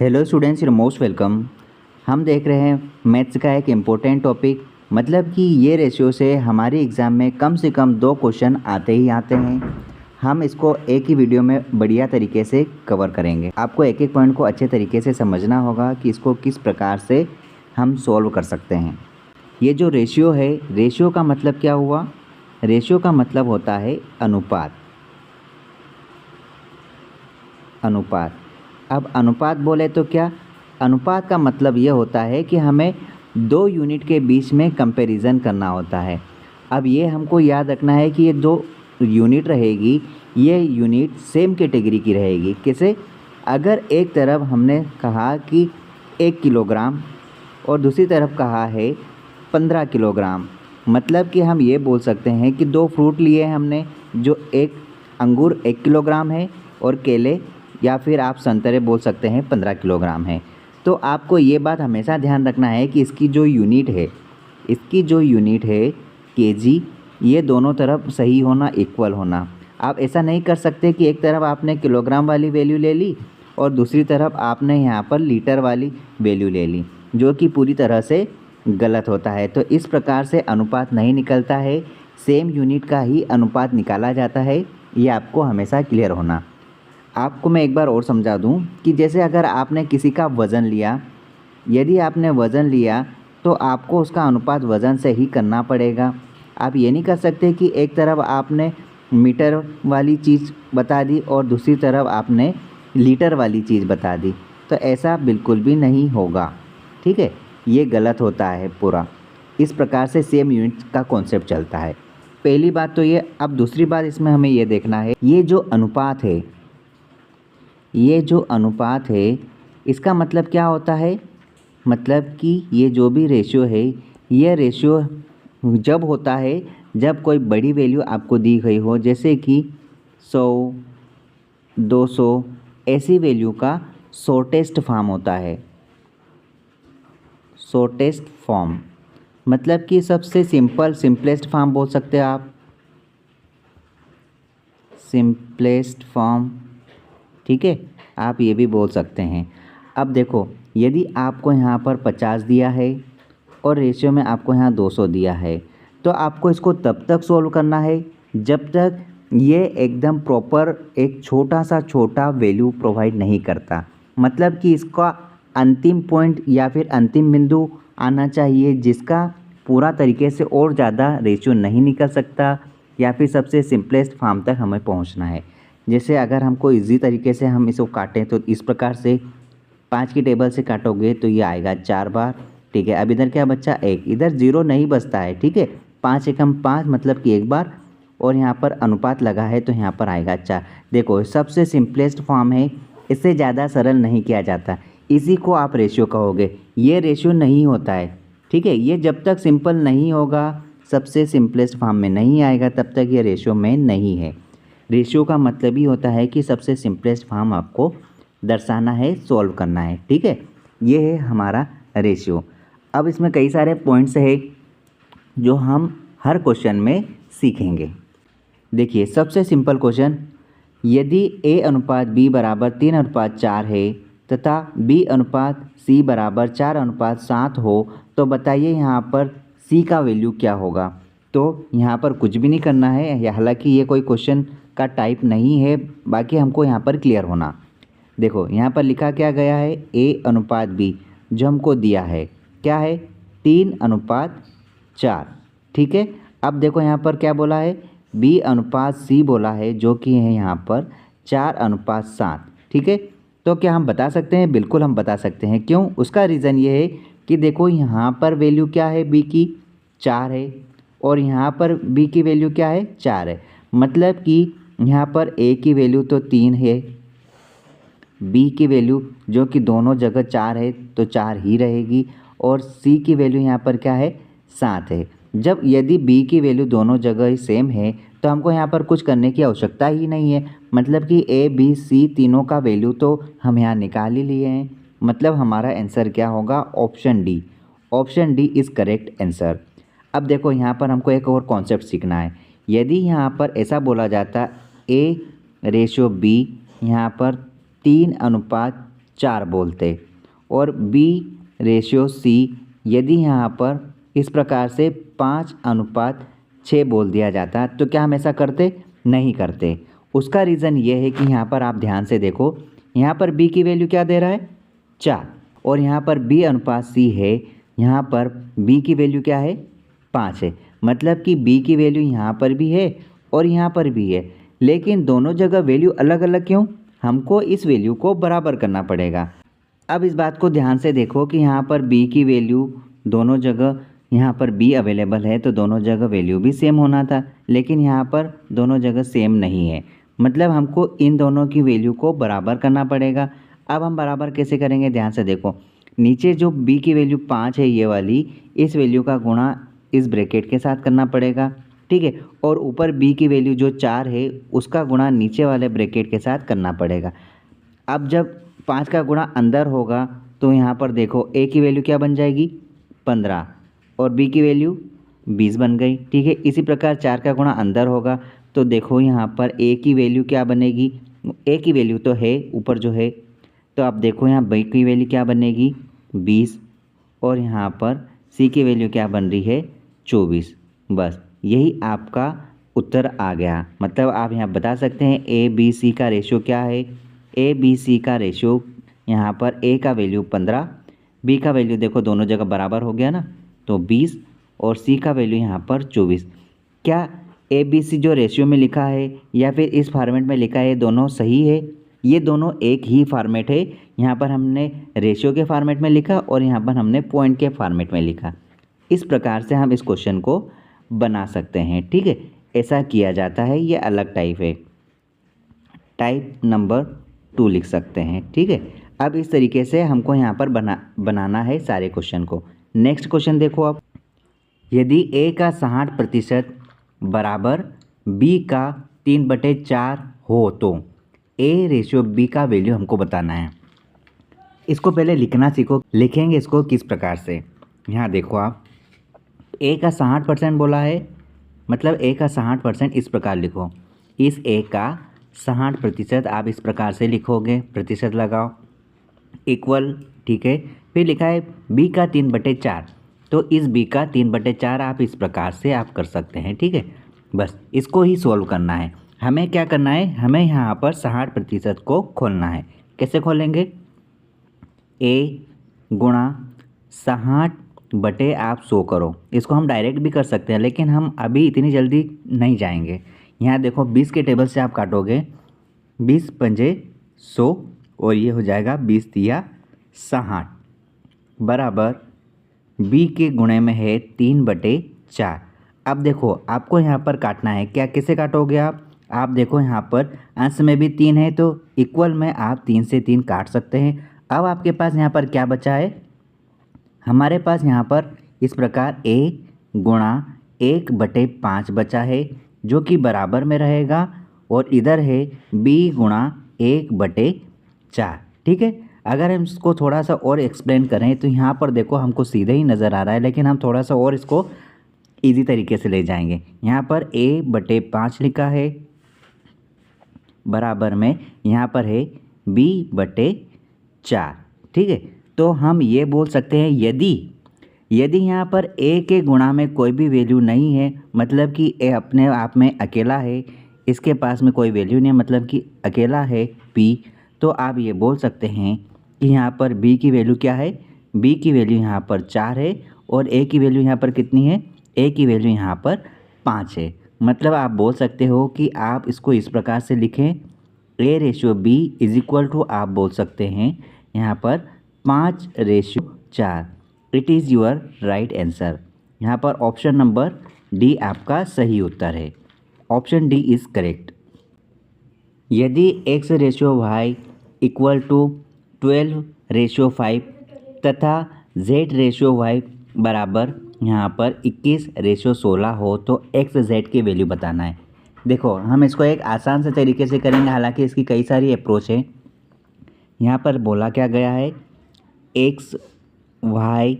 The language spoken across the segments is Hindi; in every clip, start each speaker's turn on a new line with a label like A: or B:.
A: Hello students, you most welcome. हम देख रहे हैं मैथ्स का एक इम्पोर्टेंट टॉपिक, मतलब कि ये रेशियो से हमारे एग्ज़ाम में कम से कम 2 क्वेश्चन आते ही आते हैं। हम इसको एक ही वीडियो में बढ़िया तरीके से कवर करेंगे। आपको एक एक पॉइंट को अच्छे तरीके से समझना होगा कि इसको किस प्रकार से हम सॉल्व कर सकते हैं। ये जो रेशियो है, रेशियो का मतलब क्या हुआ? रेशियो का मतलब होता है अनुपात। अनुपात। अब अनुपात बोले तो क्या? अनुपात का मतलब ये होता है कि हमें 2 यूनिट के बीच में कंपैरिजन करना होता है। अब ये हमको याद रखना है कि ये 2 यूनिट रहेगी, ये यूनिट सेम कैटेगरी की रहेगी। कैसे? अगर एक तरफ हमने कहा कि 1 किलोग्राम और दूसरी तरफ कहा है 15 किलोग्राम, मतलब कि हम ये बोल सकते हैं कि 2 फ्रूट लिए हमने, जो एक अंगूर 1 किलोग्राम है और केले या फिर आप संतरे बोल सकते हैं 15 किलोग्राम है। तो आपको ये बात हमेशा ध्यान रखना है कि इसकी जो यूनिट है केजी, ये दोनों तरफ सही होना, इक्वल होना। आप ऐसा नहीं कर सकते कि एक तरफ आपने किलोग्राम वाली वैल्यू ले ली और दूसरी तरफ आपने यहाँ पर लीटर वाली वैल्यू ले ली, जो कि पूरी तरह से गलत होता है। तो इस प्रकार से अनुपात नहीं निकलता है, सेम यूनिट का ही अनुपात निकाला जाता है। ये आपको हमेशा क्लियर होना। आपको मैं एक बार और समझा दूं कि जैसे अगर आपने किसी का वज़न लिया, यदि आपने वज़न लिया तो आपको उसका अनुपात वज़न से ही करना पड़ेगा। आप ये नहीं कर सकते कि एक तरफ आपने मीटर वाली चीज़ बता दी और दूसरी तरफ आपने लीटर वाली चीज़ बता दी, तो ऐसा बिल्कुल भी नहीं होगा। ठीक है, ये गलत होता है पूरा। इस प्रकार से सेम यूनिट का कॉन्सेप्ट चलता है। पहली बात तो ये। अब दूसरी बात इसमें हमें ये देखना है, ये जो अनुपात है इसका मतलब क्या होता है? मतलब कि ये जो भी रेशियो है, ये रेशियो जब होता है जब कोई बड़ी वैल्यू आपको दी गई हो, जैसे कि 100, 200, ऐसी वैल्यू का शॉर्टेस्ट फॉर्म होता है। शॉर्टेस्ट फॉर्म मतलब कि सबसे सिंपलेस्ट फॉर्म बोल सकते हैं आप, सिंपलेस्ट फॉर्म। ठीक है, आप ये भी बोल सकते हैं। अब देखो, यदि आपको यहाँ पर 50 दिया है और रेशियो में आपको यहाँ 200 दिया है, तो आपको इसको तब तक सॉल्व करना है जब तक ये एकदम प्रॉपर एक छोटा वैल्यू प्रोवाइड नहीं करता। मतलब कि इसका अंतिम पॉइंट या फिर अंतिम बिंदु आना चाहिए जिसका पूरा तरीके से और ज़्यादा रेशियो नहीं निकल सकता, या फिर सबसे सिंपलेस्ट फॉर्म तक हमें पहुंचना है। जैसे अगर हमको इजी तरीके से हम इसको काटें तो इस प्रकार से 5 की टेबल से काटोगे तो ये आएगा 4 बार। ठीक है, अब इधर क्या बचा? 1। इधर 0 नहीं बचता है। ठीक है, 5 एकम 5 मतलब कि 1 बार, और यहाँ पर अनुपात लगा है तो यहाँ पर आएगा 4। देखो, सबसे सिंपलेस्ट फॉर्म है, इससे ज़्यादा सरल नहीं किया जाता। इसी को आप रेशियो कहोगे। ये रेशियो नहीं होता है। ठीक है, ये जब तक सिंपल नहीं होगा, सबसे सिंपलेस्ट फॉर्म में नहीं आएगा, तब तक ये रेशियो में नहीं है। रेशियो का मतलब ही होता है कि सबसे सिंपलेस्ट फॉर्म आपको दर्शाना है, सॉल्व करना है। ठीक है, ये है हमारा रेशियो। अब इसमें कई सारे पॉइंट्स है जो हम हर क्वेश्चन में सीखेंगे। देखिए, सबसे सिंपल क्वेश्चन, यदि a अनुपात b बराबर 3:4 है तथा b अनुपात c बराबर 4:7 हो, तो बताइए यहाँ पर c का वैल्यू क्या होगा? तो यहाँ पर कुछ भी नहीं करना है, हालांकि ये कोई क्वेश्चन का टाइप नहीं है, बाकी हमको यहाँ पर क्लियर होना। देखो, यहाँ पर लिखा क्या गया है, a अनुपात b, जो हमको दिया है क्या है? 3:4। ठीक है, अब देखो यहाँ पर क्या बोला है, b अनुपात c बोला है, जो कि है यहाँ पर 4:7। ठीक है, तो क्या हम बता सकते हैं? बिल्कुल हम बता सकते हैं। क्यों? उसका रीज़न ये है कि देखो, यहाँ पर वैल्यू क्या है b की? 4 है, और यहाँ पर b की वैल्यू क्या है? 4 है। मतलब कि यहाँ पर a की वैल्यू तो 3 है, b की वैल्यू जो कि दोनों जगह 4 है तो 4 ही रहेगी, और c की वैल्यू यहाँ पर क्या है? 7 है। जब यदि b की वैल्यू दोनों जगह ही सेम है तो हमको यहाँ पर कुछ करने की आवश्यकता ही नहीं है। मतलब कि a b c तीनों का वैल्यू तो हम यहाँ निकाल ही लिए हैं। मतलब हमारा आंसर क्या होगा? Option D. Option D is correct answer. अब देखो, यहाँ पर हमको एक और कॉन्सेप्ट सीखना है। यदि यहाँ पर ऐसा बोला जाता a रेशियो b, यहाँ पर 3:4 4 बोलते, और B/C यदि यहाँ पर इस प्रकार से 5:6 बोल दिया जाता तो क्या हम ऐसा करते? नहीं करते। उसका रीज़न ये है कि यहाँ पर आप ध्यान से देखो, यहाँ पर B की वैल्यू क्या दे रहा है? 4, और यहाँ पर B/C है, यहाँ पर B की वैल्यू क्या है? 5 है। मतलब कि B की वैल्यू यहाँ पर भी है और यहाँ पर भी है, लेकिन दोनों जगह वैल्यू अलग अलग क्यों? हमको इस वैल्यू को बराबर करना पड़ेगा। अब इस बात को ध्यान से देखो कि यहाँ पर B की वैल्यू दोनों जगह, यहाँ पर B अवेलेबल है तो दोनों जगह वैल्यू भी सेम होना था, लेकिन यहाँ पर दोनों जगह सेम नहीं है। मतलब हमको इन दोनों की वैल्यू को बराबर करना पड़ेगा। अब हम बराबर कैसे करेंगे? ध्यान से देखो, नीचे जो B की वैल्यू 5 है ये वाली, इस वैल्यू का गुणा इस ब्रैकेट के साथ करना पड़ेगा, ठीक है। और ऊपर B की वैल्यू जो 4 है उसका गुणा नीचे वाले ब्रैकेट के साथ करना पड़ेगा। अब जब 5 का गुणा अंदर होगा तो यहाँ पर देखो A की वैल्यू क्या बन जाएगी? 15, और B की वैल्यू 20 बन गई, ठीक है। इसी प्रकार 4 का गुणा अंदर होगा तो देखो यहाँ पर A की वैल्यू क्या बनेगी? A की वैल्यू तो है ऊपर जो है, तो आप देखो यहाँ B की वैल्यू क्या बनेगी? 20, और यहाँ पर C की वैल्यू क्या बन रही है? 24। बस यही आपका उत्तर आ गया। मतलब आप यहाँ बता सकते हैं ABC का रेशियो क्या है? ABC का रेशियो यहाँ पर A का वैल्यू 15, B का वैल्यू देखो दोनों जगह बराबर हो गया ना, तो 20, और C का वैल्यू यहाँ पर 24। क्या ABC जो रेशियो में लिखा है या फिर इस फॉर्मेट में लिखा है दोनों सही है? ये दोनों एक ही फॉर्मेट है। यहाँ पर हमने रेशियो के फॉर्मेट में लिखा और यहाँ पर हमने पॉइंट के फॉर्मेट में लिखा। इस प्रकार से हम इस क्वेश्चन को बना सकते हैं, ठीक है। ऐसा किया जाता है, ये अलग टाइप है। टाइप नंबर 2 लिख सकते हैं, ठीक है। अब इस तरीके से हमको यहाँ पर बनाना है सारे क्वेश्चन को। नेक्स्ट क्वेश्चन देखो आप, यदि A का 60% बराबर B का 3/4 हो तो A/B का वैल्यू हमको बताना है। इसको पहले लिखना सीखो। लिखेंगे इसको किस प्रकार से? यहाँ देखो आप, A का 60% बोला है, मतलब A का 60% इस प्रकार लिखो। इस A का 60% आप इस प्रकार से लिखोगे, प्रतिशत लगाओ, इक्वल, ठीक है। फिर लिखा है B का 3/4, तो इस B का 3/4 आप इस प्रकार से आप कर सकते हैं, ठीक है। बस इसको ही सॉल्व करना है। हमें क्या करना है? हमें यहाँ पर 60% को खोलना है। कैसे खोलेंगे? A गुणा 60 आप 100 करो। इसको हम डायरेक्ट भी कर सकते हैं, लेकिन हम अभी इतनी जल्दी नहीं जाएंगे। यहाँ देखो 20 के टेबल से आप काटोगे, 20 पंजे 100, और ये हो जाएगा 20 तिया 60 बराबर B के गुणे में है 3/4। अब देखो आपको यहाँ पर काटना है। क्या कैसे काटोगे आप देखो यहाँ पर अंश में भी 3 है तो इक्वल में आप 3 से 3 काट सकते हैं। अब आपके पास यहाँ पर क्या बचा है? हमारे पास यहाँ पर इस प्रकार A गुणा 1/5 बचा है, जो कि बराबर में रहेगा, और इधर है B गुणा 1/4, ठीक है। अगर हम इसको थोड़ा सा और एक्सप्लेन करें तो यहाँ पर देखो हमको सीधे ही नज़र आ रहा है, लेकिन हम थोड़ा सा और इसको इजी तरीके से ले जाएंगे। यहाँ पर A/5 लिखा है, बराबर में यहाँ पर है B/4, ठीक है। तो हम ये बोल सकते हैं यदि यहाँ पर A के गुणा में कोई भी वैल्यू नहीं है, मतलब कि A अपने आप में अकेला है, इसके पास में कोई वैल्यू नहीं है, मतलब कि अकेला है B, तो आप ये बोल सकते हैं कि यहाँ पर B की वैल्यू क्या है? B की वैल्यू यहाँ पर 4 है, और A की वैल्यू यहाँ पर कितनी है? A की वैल्यू यहाँ पर 5 है। मतलब आप बोल सकते हो कि आप इसको इस प्रकार से लिखें, A/B = आप बोल सकते हैं यहाँ पर 5/4। It is your right answer. यहाँ पर ऑप्शन नंबर डी आपका सही उत्तर है। Option D is correct. यदि X/Y = 12/5 तथा Z/Y बराबर यहाँ पर 21/16 हो तो XZ की वैल्यू बताना है। देखो हम इसको एक आसान से तरीके से करेंगे, हालांकि इसकी कई सारी अप्रोच है। यहाँ पर बोला क्या गया है? X, Y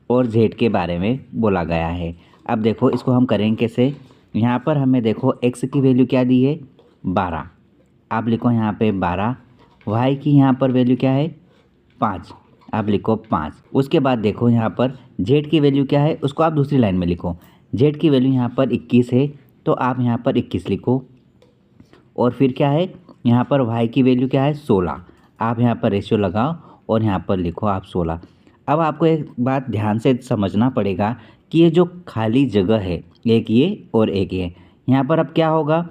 A: और Z के बारे में बोला गया है। अब देखो इसको हम करेंगे कैसे? यहाँ पर हमें देखो X की वैल्यू क्या दी है? 12। आप लिखो यहाँ पे 12, y की यहाँ पर वैल्यू क्या है 5, आप लिखो 5। उसके बाद देखो यहाँ पर z की वैल्यू क्या है, उसको आप दूसरी लाइन में लिखो। z की वैल्यू यहाँ पर 21 है तो आप यहाँ पर 21 लिखो। और फिर क्या है, यहाँ पर y की वैल्यू क्या है 16, आप यहाँ पर रेशियो लगाओ और यहाँ पर लिखो आप 16। अब आपको एक बात ध्यान से समझना पड़ेगा कि ये जो खाली जगह है, एक ये और एक ये, यहाँ पर अब क्या होगा,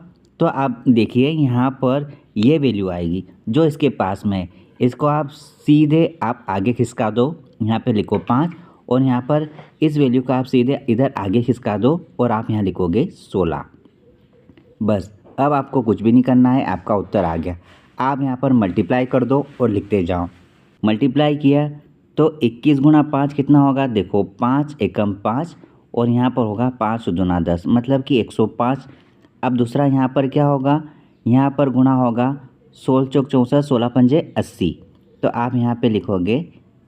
A: तो आप देखिए यहाँ पर ये वैल्यू आएगी जो इसके पास में है, इसको आप सीधे आप आगे खिसका दो, यहाँ पे लिखो 5 और यहाँ पर इस वैल्यू को आप सीधे इधर आगे खिसका दो और आप यहाँ लिखोगे 16। बस अब आपको कुछ भी नहीं करना है, आपका उत्तर आ गया। आप यहाँ पर मल्टीप्लाई कर दो और लिखते जाओ। मल्टीप्लाई किया तो 21 गुणा 5 कितना होगा, देखो 5 एकम 5 और यहाँ पर होगा 5 दूना 10 मतलब कि 105। अब दूसरा यहाँ पर क्या होगा, यहाँ पर गुणा होगा 16 चौक 64, 16 पंजे 80, तो आप यहाँ पे लिखोगे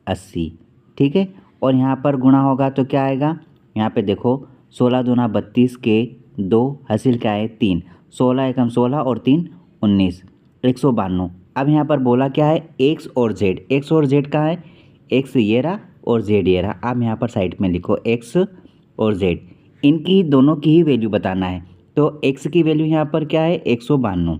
A: 80, ठीक है। और यहाँ पर गुणा होगा तो क्या आएगा, यहाँ पे देखो 16 दूना 32 के 2 हासिल क्या है 3, 16 एकम 16 और 3 19, 192। अब यहाँ पर बोला क्या है एक्स और जेड, एक्स और जेड कहाँ है, एक्स ये रहा और जेड ये रहा। आप यहाँ पर साइड में लिखो एक्स और जेड, इनकी दोनों की ही वैल्यू बताना है। तो एक्स की वैल्यू यहाँ पर क्या है 192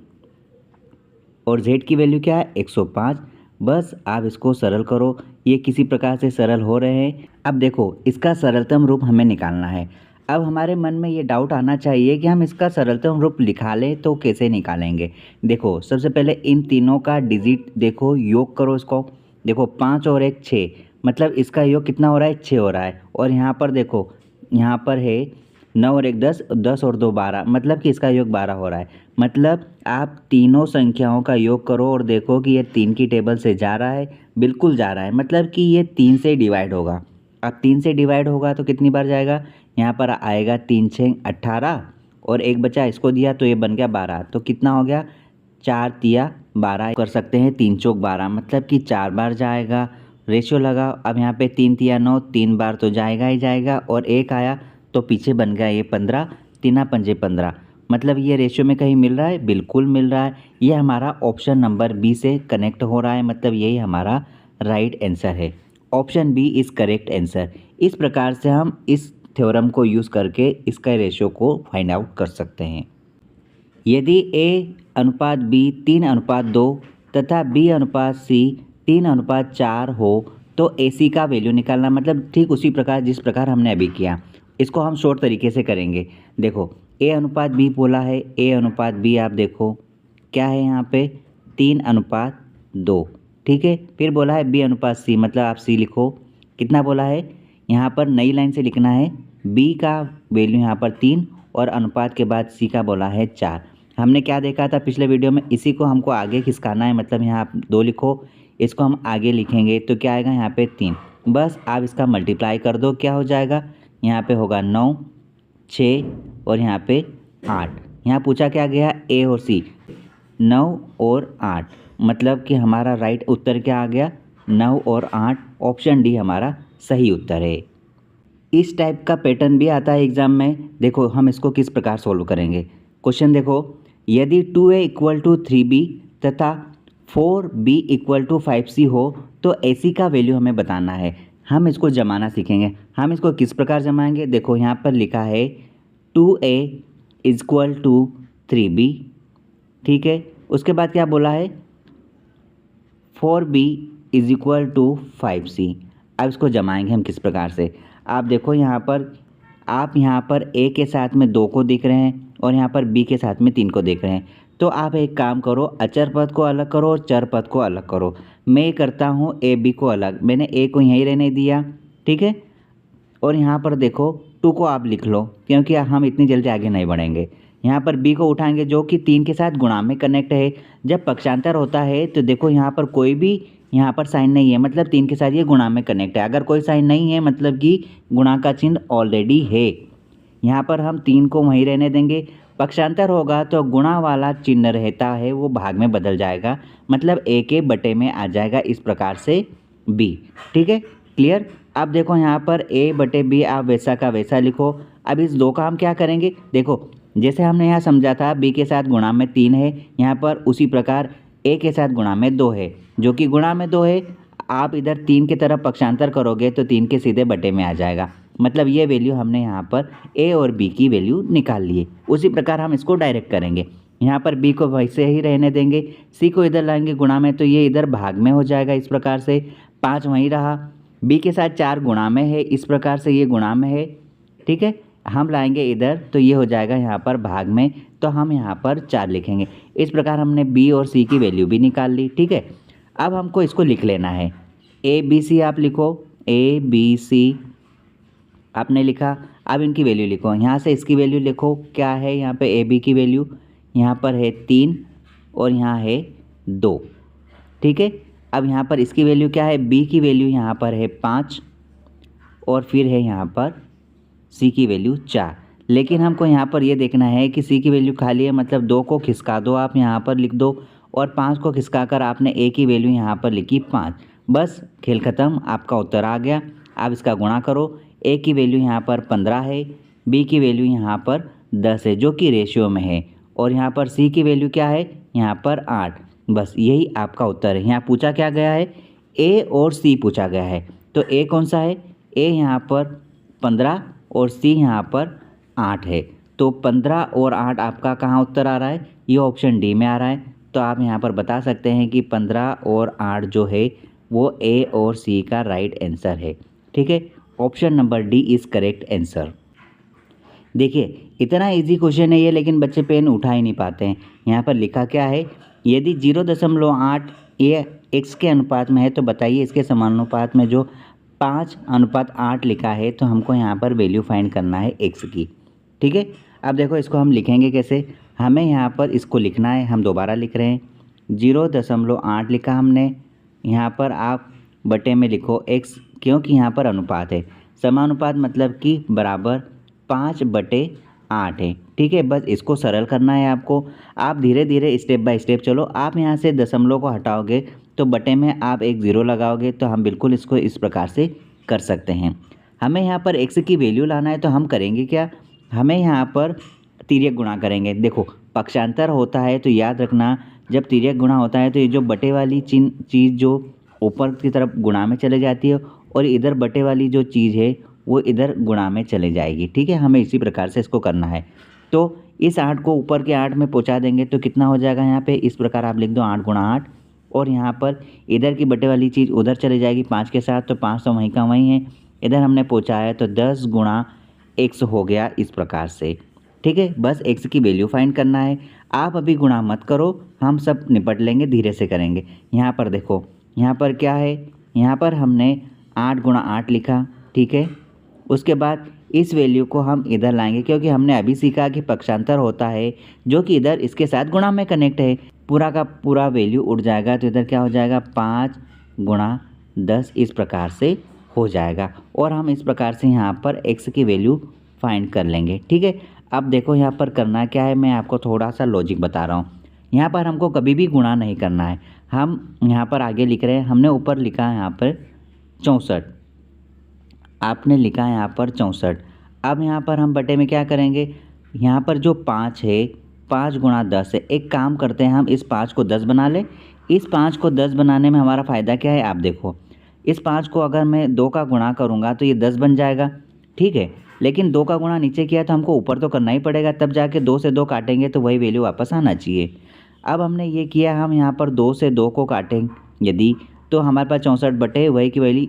A: और जेड की वैल्यू क्या है 105। बस आप इसको सरल करो, ये किसी प्रकार से सरल हो रहे हैं। अब देखो इसका सरलतम रूप हमें निकालना है। अब हमारे मन में ये डाउट आना चाहिए कि हम इसका सरलतम रूप निकालें तो कैसे निकालेंगे। देखो सबसे पहले इन तीनों का डिजिट देखो, योग करो इसको। देखो 5 और 1 6, मतलब इसका योग कितना हो रहा है 6 हो रहा है। और यहाँ पर देखो यहाँ पर है 9 और 1 10, 10 और 2 12, मतलब कि इसका योग 12 हो रहा है। मतलब आप तीनों संख्याओं का योग करो और देखो कि ये 3 की टेबल से जा रहा है, बिल्कुल जा रहा है, मतलब कि ये 3 से डिवाइड होगा। अब 3 से डिवाइड होगा तो कितनी बार जाएगा, यहाँ पर आएगा 3 6 18 और एक बचा इसको दिया तो ये बन गया 12, तो कितना हो गया 4 तिया 12 कर सकते हैं, 3 चौक 12 मतलब कि 4 बार जाएगा। रेशियो लगाओ, अब यहाँ पे 3 तिया 9, 3 बार तो जाएगा ही जाएगा और एक आया तो पीछे बन गया ये 15, 3 पंजे 15, मतलब ये रेशियो में कहीं मिल रहा है, बिल्कुल मिल रहा है। ये हमारा ऑप्शन नंबर बी से कनेक्ट हो रहा है, मतलब यही हमारा राइट आंसर है। Option B is correct answer. इस प्रकार से हम इस थ्योरम को यूज़ करके इसका रेशियो को फाइंड आउट कर सकते हैं। यदि a अनुपात b 3:2 तथा b अनुपात c 3:4 हो तो ac का वैल्यू निकालना, मतलब ठीक उसी प्रकार जिस प्रकार हमने अभी किया। इसको हम शॉर्ट तरीके से करेंगे। देखो a अनुपात b बोला है, a अनुपात b आप देखो क्या है यहाँ पे 3:2, ठीक है। फिर बोला है b अनुपात c, मतलब आप c लिखो, कितना बोला है यहाँ पर नई लाइन से लिखना है, b का वैल्यू यहाँ पर 3 और अनुपात के बाद c का बोला है 4। हमने क्या देखा था पिछले वीडियो में, इसी को हमको आगे खिसकाना है, मतलब यहाँ आप 2 लिखो, इसको हम आगे लिखेंगे तो क्या आएगा यहाँ पे 3। बस आप इसका मल्टीप्लाई कर दो, क्या हो जाएगा, यहाँ पे होगा 9 6 और यहाँ पे 8। यहाँ पूछा क्या गया a और c, 9 और 8, मतलब कि हमारा राइट उत्तर क्या आ गया 9 और 8। ऑप्शन डी हमारा सही उत्तर है। इस टाइप का पैटर्न भी आता है एग्जाम में। देखो हम इसको किस प्रकार सोल्व करेंगे। क्वेश्चन देखो, यदि 2a = 3b तथा 4b = 5c हो तो ac का वैल्यू हमें बताना है। हम इसको जमाना सीखेंगे। हम इसको किस प्रकार जमाएंगे, देखो यहाँ पर लिखा है 2a = 3b, ठीक है। उसके बाद क्या बोला है 4b = 5c। अब इसको जमाएंगे हम किस प्रकार से। आप देखो यहाँ पर आप यहाँ पर a के साथ में 2 को देख रहे हैं और यहाँ पर b के साथ में 3 को देख रहे हैं। तो आप एक काम करो, अचर पद को अलग करो और चर पद को अलग करो। मैं करता हूँ a b को अलग, मैंने a को यहीं रहने दिया, ठीक है। और यहाँ पर देखो 2 को आप लिख लो, क्योंकि हम इतनी जल्दी आगे नहीं बढ़ेंगे। यहाँ पर b को उठाएंगे जो कि 3 के साथ गुणा में कनेक्ट है। जब पक्षांतर होता है तो देखो यहाँ पर कोई भी यहाँ पर साइन नहीं है, मतलब 3 के साथ ये गुणा में कनेक्ट है। अगर कोई साइन नहीं है मतलब कि गुणा का चिन्ह ऑलरेडी है। यहाँ पर हम 3 को वहीं रहने देंगे। पक्षांतर होगा तो गुणा वाला चिन्ह रहता है वो भाग में बदल जाएगा, मतलब a के बटे में आ जाएगा, इस प्रकार से b, ठीक है। क्लियर। अब देखो यहाँ पर a/b आप वैसा का वैसा लिखो। अब इस 2 का हम क्या करेंगे, देखो जैसे हमने यहाँ समझा था b के साथ गुणा में 3 है, यहाँ पर उसी प्रकार ए के साथ गुणा में 2 है, जो कि गुणा में 2 है। आप इधर 3 की तरफ पक्षांतर करोगे तो 3 के सीधे बटे में आ जाएगा। मतलब ये वैल्यू हमने यहाँ पर ए और बी की वैल्यू निकाल ली है। उसी प्रकार हम इसको डायरेक्ट करेंगे। यहाँ पर बी को वैसे ही रहने देंगे, सी को इधर लाएंगे गुणा में, तो ये इधर भाग में हो जाएगा। इस प्रकार से 5 वहीं रहा, बी के साथ 4 गुणा में है, इस प्रकार से ये गुणा में है। ठीक है, हम लाएंगे इधर तो ये हो जाएगा यहाँ पर भाग में, तो हम यहाँ पर 4 लिखेंगे। इस प्रकार हमने बी और सी की वैल्यू भी निकाल ली। ठीक है, अब हमको इसको लिख लेना है। ए बी सी आप लिखो, ए बी सी आपने लिखा। अब इनकी वैल्यू लिखो, यहाँ से इसकी वैल्यू लिखो। क्या है यहाँ पे ए बी की वैल्यू? यहाँ पर है 3 और यहाँ है 2। ठीक है, अब यहाँ पर इसकी वैल्यू क्या है? बी की वैल्यू यहाँ पर है 5 और फिर है यहाँ पर सी की वैल्यू 4। लेकिन हमको यहाँ पर ये देखना है कि सी की वैल्यू खाली है, मतलब 2 को खिसका दो, आप यहाँ पर लिख दो, और 5 को खिसका कर आपने ए की वैल्यू यहाँ पर लिखी 5। बस खेल ख़त्म, आपका उत्तर आ गया। आप इसका गुणा करो। ए की वैल्यू यहाँ पर 15 है, बी की वैल्यू यहाँ पर 10 है, जो कि रेशियो में है, और यहाँ पर सी की वैल्यू क्या है? यहाँ पर 8। बस यही आपका उत्तर है। यहाँ पूछा क्या गया है? ए और सी पूछा गया है। तो ए कौन सा है? ए यहाँ पर 15 और सी यहाँ पर 8 है। तो 15 और 8 आपका कहाँ उत्तर आ रहा है? ये ऑप्शन डी में आ रहा है। तो आप यहाँ पर बता सकते हैं कि 15 और 8 जो है वो ए और सी का राइट आंसर है। ठीक है, option number D is correct answer. देखिए इतना इजी क्वेश्चन है ये, लेकिन बच्चे पेन उठा ही नहीं पाते हैं। यहाँ पर लिखा क्या है? यदि 0.8 ये x के अनुपात में है तो बताइए इसके समानुपात में जो 5:8 लिखा है, तो हमको यहाँ पर वैल्यू फाइंड करना है x की। ठीक है, अब देखो इसको हम लिखेंगे कैसे? हमें यहाँ पर इसको लिखना है, हम दोबारा लिख रहे हैं। 0.8 लिखा हमने, यहाँ पर आप बटे में लिखो x, क्योंकि यहाँ पर अनुपात है। समानुपात मतलब कि बराबर 5/8 है। ठीक है, बस इसको सरल करना है आपको। आप धीरे धीरे स्टेप बाय स्टेप चलो। आप यहाँ से दशमलव को हटाओगे तो बटे में आप एक 0 लगाओगे, तो हम बिल्कुल इसको इस प्रकार से कर सकते हैं। हमें यहाँ पर x की वैल्यू लाना है, तो हम करेंगे क्या? हमें यहाँ पर तिर्यक गुणा करेंगे। देखो पक्षांतर होता है तो याद रखना, जब तिर्यक गुणा होता है तो ये जो बटे वाली चीज़ जो ऊपर की तरफ गुणा में चले जाती है, और इधर बटे वाली जो चीज़ है वो इधर गुणा में चले जाएगी। ठीक है, हमें इसी प्रकार से इसको करना है। तो इस 8 को ऊपर के 8 में पहुंचा देंगे तो कितना हो जाएगा? यहाँ पे इस प्रकार आप लिख दो 8 × 8, और यहाँ पर इधर की बटे वाली चीज़ उधर चले जाएगी 5 के साथ, तो 5 तो वहीं का वहीं है। इधर हमने पहुँचाया तो 10 × x हो गया इस प्रकार से। ठीक है, बस x की वैल्यू फाइंड करना है। आप अभी गुणा मत करो, हम सब निपट लेंगे, धीरे से करेंगे। यहाँ पर देखो, यहाँ पर क्या है? यहाँ पर हमने 8 × 8 लिखा। ठीक है, उसके बाद इस वैल्यू को हम इधर लाएंगे, क्योंकि हमने अभी सीखा कि पक्षांतर होता है जो कि इधर इसके साथ गुणा में कनेक्ट है। पूरा का पूरा वैल्यू उड़ जाएगा, तो इधर क्या हो जाएगा? 5 × 10 इस प्रकार से हो जाएगा, और हम इस प्रकार से यहाँ पर x की वैल्यू फाइंड कर लेंगे। ठीक है, अब देखो यहाँ पर करना क्या है, मैं आपको थोड़ा सा लॉजिक बता रहा हूँ। यहाँ पर हमको कभी भी गुणा नहीं करना है। हम यहाँ पर आगे लिख रहे हैं, हमने ऊपर लिखा है यहाँ पर 64, आपने लिखा है यहाँ पर 64। अब यहाँ पर हम बटे में क्या करेंगे? यहाँ पर जो 5 है, 5 × 10 है। एक काम करते हैं, हम इस 5 को 10 बना लें। इस 5 को 10 बनाने में हमारा फ़ायदा क्या है? आप देखो, इस 5 को अगर मैं 2 का गुणा करूँगा तो ये 10 बन जाएगा। ठीक है, लेकिन 2 का गुणा नीचे किया तो हमको ऊपर तो करना ही पड़ेगा, तब जाके 2 से 2 काटेंगे तो वही वैल्यू वापस आना चाहिए। अब हमने ये किया, हम यहाँ पर 2 से 2 को काटेंगे यदि, तो हमारे पास 64 बटे वही की वैल्यू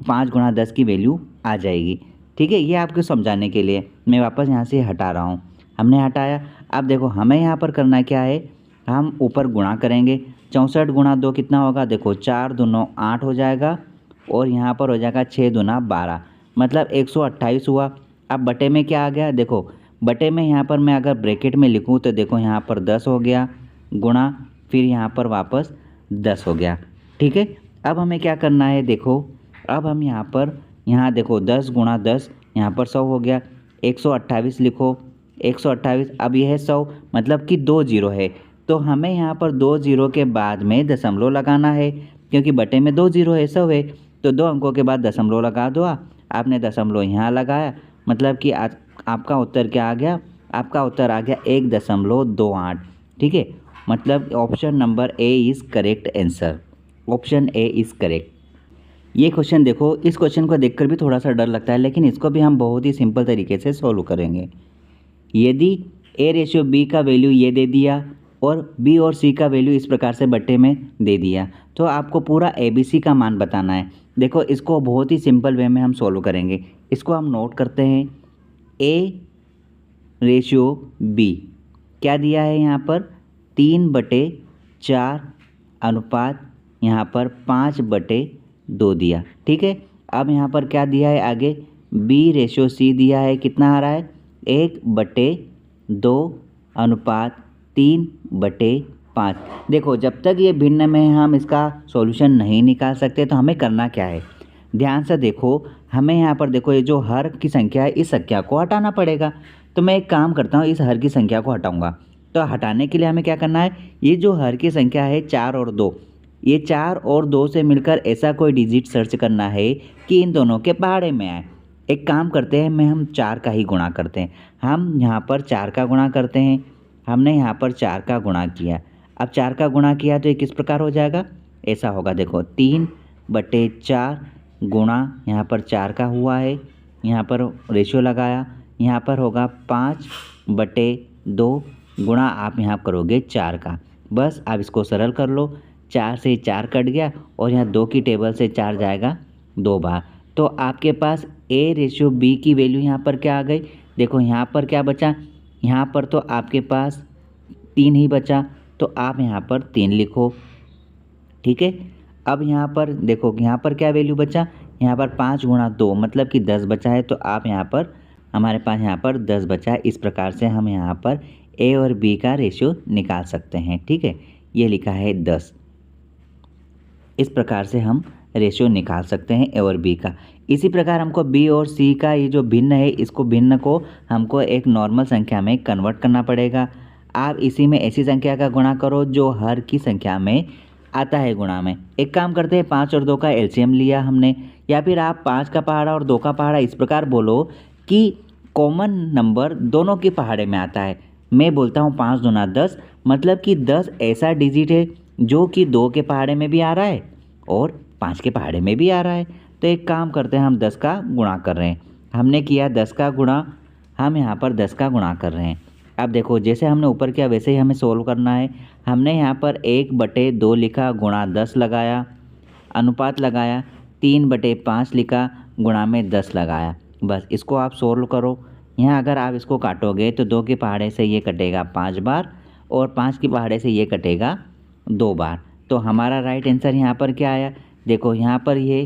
A: 5 × 10 की वैल्यू आ जाएगी। ठीक है, ये आपको समझाने के लिए मैं वापस यहाँ से हटा रहा हूँ। हमने हटाया। अब देखो हमें यहाँ पर करना क्या है? हम ऊपर गुणा करेंगे। 64 × 2 कितना होगा? देखो 4 दूनी 8 हो जाएगा, और यहाँ पर हो जाएगा 6 दूनी 12, मतलब 128 हुआ। अब बटे में क्या आ गया? देखो बटे में यहाँ पर मैं अगर ब्रैकेट में लिखूँ तो देखो यहाँ पर 10 हो गया, गुणा फिर यहाँ पर वापस 10 हो गया। ठीक है, अब हमें क्या करना है? देखो अब हम यहाँ देखो 10 × 10 यहाँ पर 100 हो गया। 128 लिखो, 128। अब यह है 100, मतलब कि 2 0 है, तो हमें यहाँ पर 2 0 के बाद में दशमलव लगाना है, क्योंकि बटे में 2 0 है, 100 है, तो 2 अंकों के बाद दशमलव लगा दो। आपने दशमलव यहाँ लगाया, मतलब कि आपका उत्तर क्या आ गया? आपका उत्तर आ गया 1.28। ठीक है, मतलब option number A is correct answer. Option A is correct. ये क्वेश्चन देखो, इस क्वेश्चन को देखकर भी थोड़ा सा डर लगता है, लेकिन इसको भी हम बहुत ही सिंपल तरीके से सॉल्व करेंगे। यदि ए रेशियो बी का वैल्यू ये दे दिया और बी और सी का वैल्यू इस प्रकार से बट्टे में दे दिया, तो आपको पूरा ए बी सी का मान बताना है। देखो, इसको बहुत ही सिंपल वे में हम सॉल्व करेंगे। इसको हम नोट करते हैं। ए रेशियो बी क्या दिया है यहाँ पर, 3/4 अनुपात यहाँ पर 5/2 दिया। ठीक है, अब यहाँ पर क्या दिया है आगे, बी रेशियो सी दिया है, कितना आ रहा है, 1/2 अनुपात 3/5। देखो, जब तक ये भिन्न में हम इसका सॉल्यूशन नहीं निकाल सकते तो हमें करना क्या है, ध्यान से देखो। हमें यहाँ पर देखो, ये जो हर की संख्या है इस संख्या को हटाना पड़ेगा। तो मैं एक काम करता हूँ, इस हर की संख्या को हटाऊँगा। तो हटाने के लिए हमें क्या करना है, ये जो हर की संख्या है 4 और 2, ये 4 और 2 से मिलकर ऐसा कोई डिजिट सर्च करना है कि इन दोनों के पहाड़े में आए। एक काम करते हैं, हम 4 का ही गुणा करते हैं। हम यहाँ पर 4 का गुणा करते हैं। हमने यहाँ पर 4 का गुणा किया। अब 4 का गुणा किया तो ये किस प्रकार हो जाएगा, ऐसा होगा। देखो, 3/4 गुणा यहाँ पर 4 का हुआ है, यहाँ पर रेशियो लगाया, यहाँ पर होगा 5/2 गुणा आप यहाँ करोगे 4 का। बस आप इसको सरल कर लो, 4 से 4 कट गया और यहाँ 2 की टेबल से 4 जाएगा 2 बार। तो आपके पास ए रेशियो बी की वैल्यू यहाँ पर क्या आ गई, देखो यहाँ पर क्या बचा, यहाँ पर तो आपके पास 3 ही बचा, तो आप यहाँ पर 3 लिखो। ठीक है, अब यहाँ पर देखो, यहाँ पर क्या वैल्यू बचा, यहाँ पर 5 गुणा 2 मतलब कि 10 बचा है। तो आप यहाँ पर, हमारे पास यहाँ पर 10 बचा है। इस प्रकार से हम यहाँ पर ए और बी का रेशियो निकाल सकते हैं। ठीक है, ये लिखा है 10। इस प्रकार से हम रेशियो निकाल सकते हैं ए और बी का। इसी प्रकार हमको बी और सी का ये जो भिन्न है, इसको भिन्न को हमको एक नॉर्मल संख्या में कन्वर्ट करना पड़ेगा। आप इसी में ऐसी संख्या का गुणा करो जो हर की संख्या में आता है गुणा में। एक काम करते हैं, 5 और 2 का एलसीएम लिया हमने, या फिर आप 5 का पहाड़ा और 2 का पहाड़ा इस प्रकार बोलो कि कॉमन नंबर दोनों के पहाड़े में आता है। मैं बोलता हूँ 5 दूना 10, मतलब कि 10 ऐसा डिजिट है जो कि 2 के पहाड़े में भी आ रहा है और 5 के पहाड़े में भी आ रहा है। तो एक काम करते हैं, हम 10 का गुणा कर रहे हैं। हमने किया 10 का गुणा, हम यहाँ पर 10 का गुणा कर रहे हैं। अब देखो, जैसे हमने ऊपर किया वैसे ही हमें सोल्व करना है। हमने यहाँ पर 1/2 लिखा, गुणा 10 लगाया, अनुपात लगाया, 3/5 लिखा, गुणा में 10 लगाया। बस इसको आप सोल्व करो। यहाँ अगर आप इसको काटोगे तो 2 के पहाड़े से ये कटेगा 5 बार और 5 के पहाड़े से ये कटेगा 2 बार। तो हमारा राइट आंसर यहाँ पर क्या आया, देखो यहाँ पर ये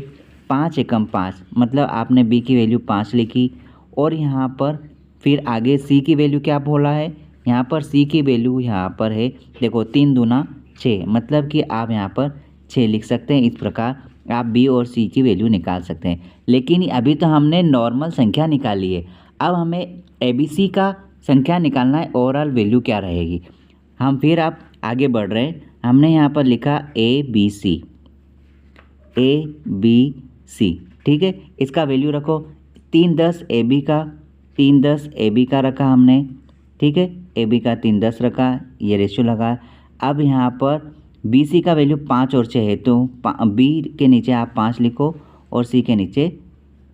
A: 5 एकम 5 मतलब आपने बी की वैल्यू 5 लिखी, और यहाँ पर फिर आगे सी की वैल्यू क्या बोला है, यहाँ पर सी की वैल्यू यहाँ पर है, देखो 3 दूना 6 मतलब कि आप यहाँ पर 6 लिख सकते हैं। इस प्रकार आप बी और सी की वैल्यू निकाल सकते हैं। लेकिन अभी तो हमने नॉर्मल संख्या निकाली है, अब हमें ए बी सी का संख्या निकालना है, ओवरऑल वैल्यू क्या रहेगी। हम फिर आप आगे बढ़ रहे हैं, हमने यहाँ पर लिखा ए बी सी, ए बी सी। ठीक है, इसका वैल्यू रखो, 3/10 ए बी का, 3/10 ए बी का रखा हमने। ठीक है, ए बी का 3/10 रखा, ये रेशियो लगा। अब यहाँ पर बी सी का वैल्यू 5 और 6 है, तो बी के नीचे आप 5 लिखो और सी के नीचे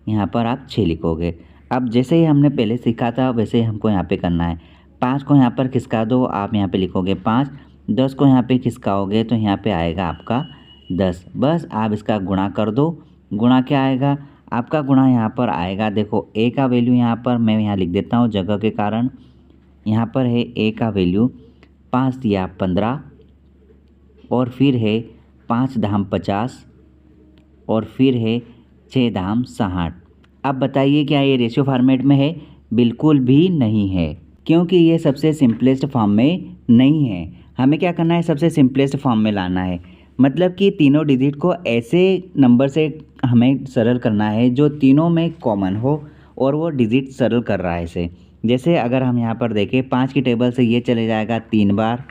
A: यहाँ पर आप 6 लिखोगे। अब जैसे ही हमने पहले सीखा था वैसे ही हमको यहाँ पे करना है। 5 को यहाँ पर खिसका दो, आप यहाँ पे लिखोगे 5, 10 को यहाँ पे खिसकाओगे तो यहाँ पे आएगा आपका 10। बस आप इसका गुणा कर दो। गुणा क्या आएगा, आपका गुणा यहाँ पर आएगा, देखो ए का वैल्यू यहाँ पर मैं यहाँ लिख देता हूँ जगह के कारण। यहाँ पर है ए का वैल्यू 5 दिया 15, और फिर है 5 धाम 50, और फिर है 6 धाम 60। अब बताइए क्या ये रेशियो फॉर्मेट में है, बिल्कुल भी नहीं है, क्योंकि ये सबसे सिंपलेस्ट फॉर्म में नहीं है। हमें क्या करना है, सबसे सिंपलेस्ट फॉर्म में लाना है, मतलब कि तीनों डिजिट को ऐसे नंबर से हमें सरल करना है जो तीनों में कॉमन हो और वो डिजिट सरल कर रहा है इसे। जैसे अगर हम यहाँ पर देखें, 5 की टेबल से ये चले जाएगा 3 बार,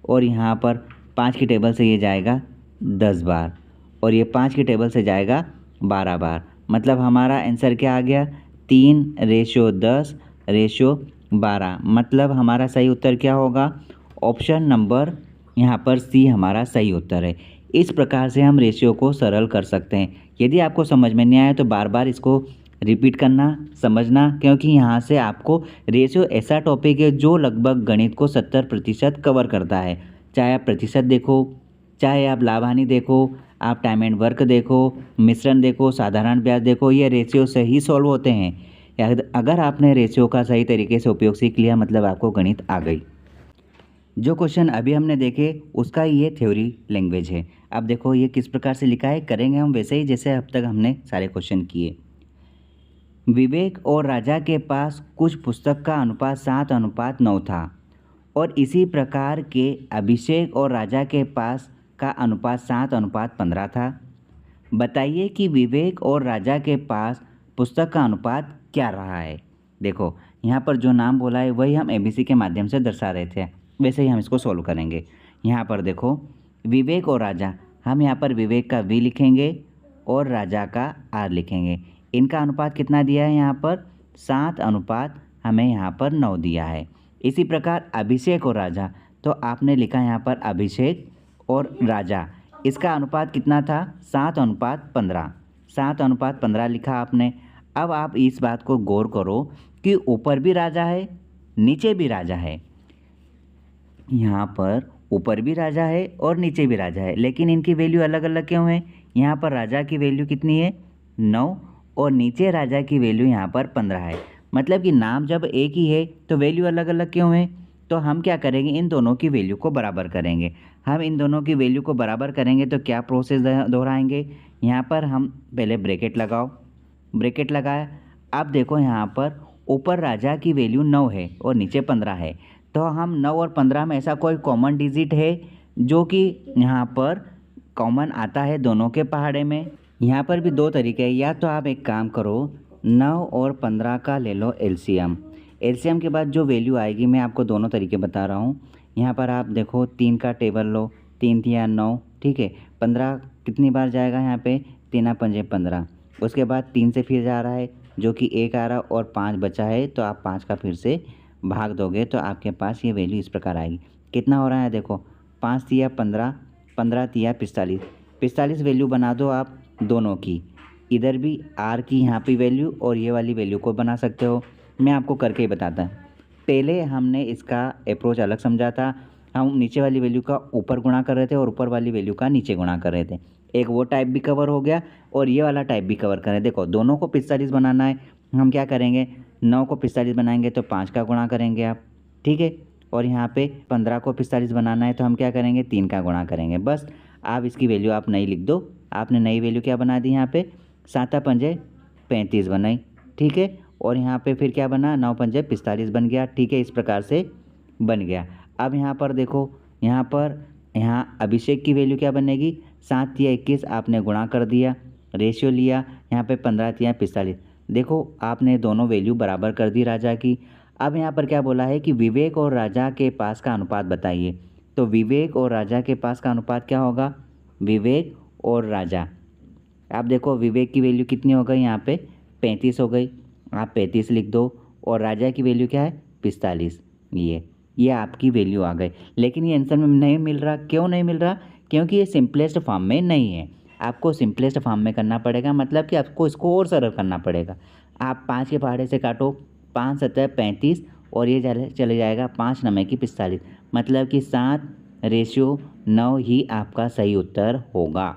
A: और यहाँ पर 5 की टेबल से ये जाएगा 10 बार, और ये 5 की टेबल से जाएगा 12 बार। मतलब हमारा आंसर क्या आ गया, 3/10/12 12, मतलब हमारा सही उत्तर क्या होगा? ऑप्शन नंबर यहाँ पर सी हमारा सही उत्तर है। इस प्रकार से हम रेशियो को सरल कर सकते हैं। यदि आपको समझ में नहीं आया तो बार बार इसको रिपीट करना, समझना, क्योंकि यहाँ से आपको रेशियो ऐसा टॉपिक है जो लगभग गणित को 70% कवर करता है। चाहे आप प्रतिशत देखो, चाहे आप लाभ हानि देखो, आप टाइम एंड वर्क देखो, मिश्रण देखो, साधारण ब्याज देखो, ये रेशियो से ही सॉल्व होते हैं। अगर आपने रेशियो का सही तरीके से उपयोग सीख लिया मतलब आपको गणित आ गई। जो क्वेश्चन अभी हमने देखे उसका ये थ्योरी लैंग्वेज है। अब देखो ये किस प्रकार से लिखा है, करेंगे हम वैसे ही जैसे अब तक हमने सारे क्वेश्चन किए। विवेक और राजा के पास कुछ पुस्तक का अनुपात 7:9 था और इसी प्रकार के अभिषेक और राजा के पास का अनुपात 7:15 था। बताइए कि विवेक और राजा के पास पुस्तक का अनुपात क्या रहा है। देखो यहाँ पर जो नाम बोला है वही हम ABC के माध्यम से दर्शा रहे थे, वैसे ही हम इसको सॉल्व करेंगे। यहाँ पर देखो विवेक और राजा, हम यहाँ पर विवेक का V लिखेंगे और राजा का R लिखेंगे। इनका अनुपात कितना दिया है यहाँ पर? 7 हमें यहाँ पर 9 दिया है। इसी प्रकार अभिषेक और राजा, तो आपने लिखा यहाँ पर अभिषेक और राजा, इसका अनुपात कितना था? 7:15। 7:15 लिखा आपने। अब आप इस बात को गौर करो कि ऊपर भी राजा है, नीचे भी राजा है। यहाँ पर ऊपर भी राजा है और नीचे भी राजा है, लेकिन इनकी वैल्यू अलग अलग क्यों है? यहाँ पर राजा की वैल्यू कितनी है? 9 और नीचे राजा की वैल्यू यहाँ पर 15 है। मतलब कि नाम जब एक ही है तो वैल्यू अलग अलग क्यों है? तो हम क्या करेंगे, इन दोनों की वैल्यू को बराबर करेंगे। हम इन दोनों की वैल्यू को बराबर करेंगे तो क्या प्रोसेस दोहराएंगे? यहाँ पर हम पहले ब्रैकेट लगाओ, ब्रैकेट लगाया। अब देखो यहाँ पर ऊपर राजा की वैल्यू 9 है और नीचे 15 है, तो हम 9 और 15 में ऐसा कोई कॉमन डिजिट है जो कि यहाँ पर कॉमन आता है दोनों के पहाड़े में? यहाँ पर भी दो तरीके हैं, या तो आप एक काम करो 9 और 15 का ले लो एलसीएम। एलसीएम के बाद जो वैल्यू आएगी, मैं आपको दोनों तरीके बता रहा हूँ। यहाँ पर आप देखो 3 का टेबल लो, 3 या 9, ठीक है। 15 कितनी बार जाएगा यहाँ पे? 3 पंजे 15। उसके बाद 3 से फिर जा रहा है जो कि 1 आ रहा और 5 बचा है, तो आप 5 का फिर से भाग दोगे तो आपके पास ये वैल्यू इस प्रकार आएगी। कितना हो रहा है देखो, 5 तिया 15, 15 तिया 45, 45 वैल्यू बना दो आप दोनों की। इधर भी R की यहाँ पे वैल्यू और ये वाली वैल्यू को बना सकते हो। मैं आपको करके ही बताता। पहले हमने इसका अप्रोच अलग समझा था, हम नीचे वाली वैल्यू का ऊपर गुणा कर रहे थे और ऊपर वाली वैल्यू का नीचे गुणा कर रहे थे। एक वो टाइप भी कवर हो गया और ये वाला टाइप भी कवर करें। देखो दोनों को 45 बनाना है, हम क्या करेंगे, 9 को 45 बनाएंगे तो 5 का गुणा करेंगे आप, ठीक है। और यहाँ पे 15 को 45 बनाना है तो हम क्या करेंगे, 3 का गुणा करेंगे। बस आप इसकी वैल्यू आप नई लिख दो। आपने नई वैल्यू क्या बना दी यहाँ पे, 7 पंजे 35 बनाई, ठीक है। और यहाँ पे फिर क्या बना, 9 पंजे 45 बन गया, ठीक है। इस प्रकार से बन गया। अब यहाँ पर देखो, यहाँ अभिषेक की वैल्यू क्या बनेगी, 7 या 21 आपने गुणा कर दिया, रेशियो लिया, यहाँ पे 15 या 45। देखो आपने दोनों वैल्यू बराबर कर दी राजा की। अब यहाँ पर क्या बोला है कि विवेक और राजा के पास का अनुपात बताइए। तो विवेक और राजा के पास का अनुपात क्या होगा, विवेक और राजा। आप देखो विवेक की वैल्यू कितनी हो गई, यहाँ पे 35 हो गई, आप 35 लिख दो। और राजा की वैल्यू क्या है, 45। ये आपकी वैल्यू आ गई। लेकिन ये आंसर में नहीं मिल रहा, क्यों नहीं मिल रहा, क्योंकि ये सिंपलेस्ट फॉर्म में नहीं है। आपको सिंपलेस्ट फॉर्म में करना पड़ेगा, मतलब कि आपको इसको और सरल करना पड़ेगा। आप 5 के पहाड़े से काटो, 5 7 35 और ये चले जाएगा 5 9 की 45, मतलब कि 7:9 ही आपका सही उत्तर होगा।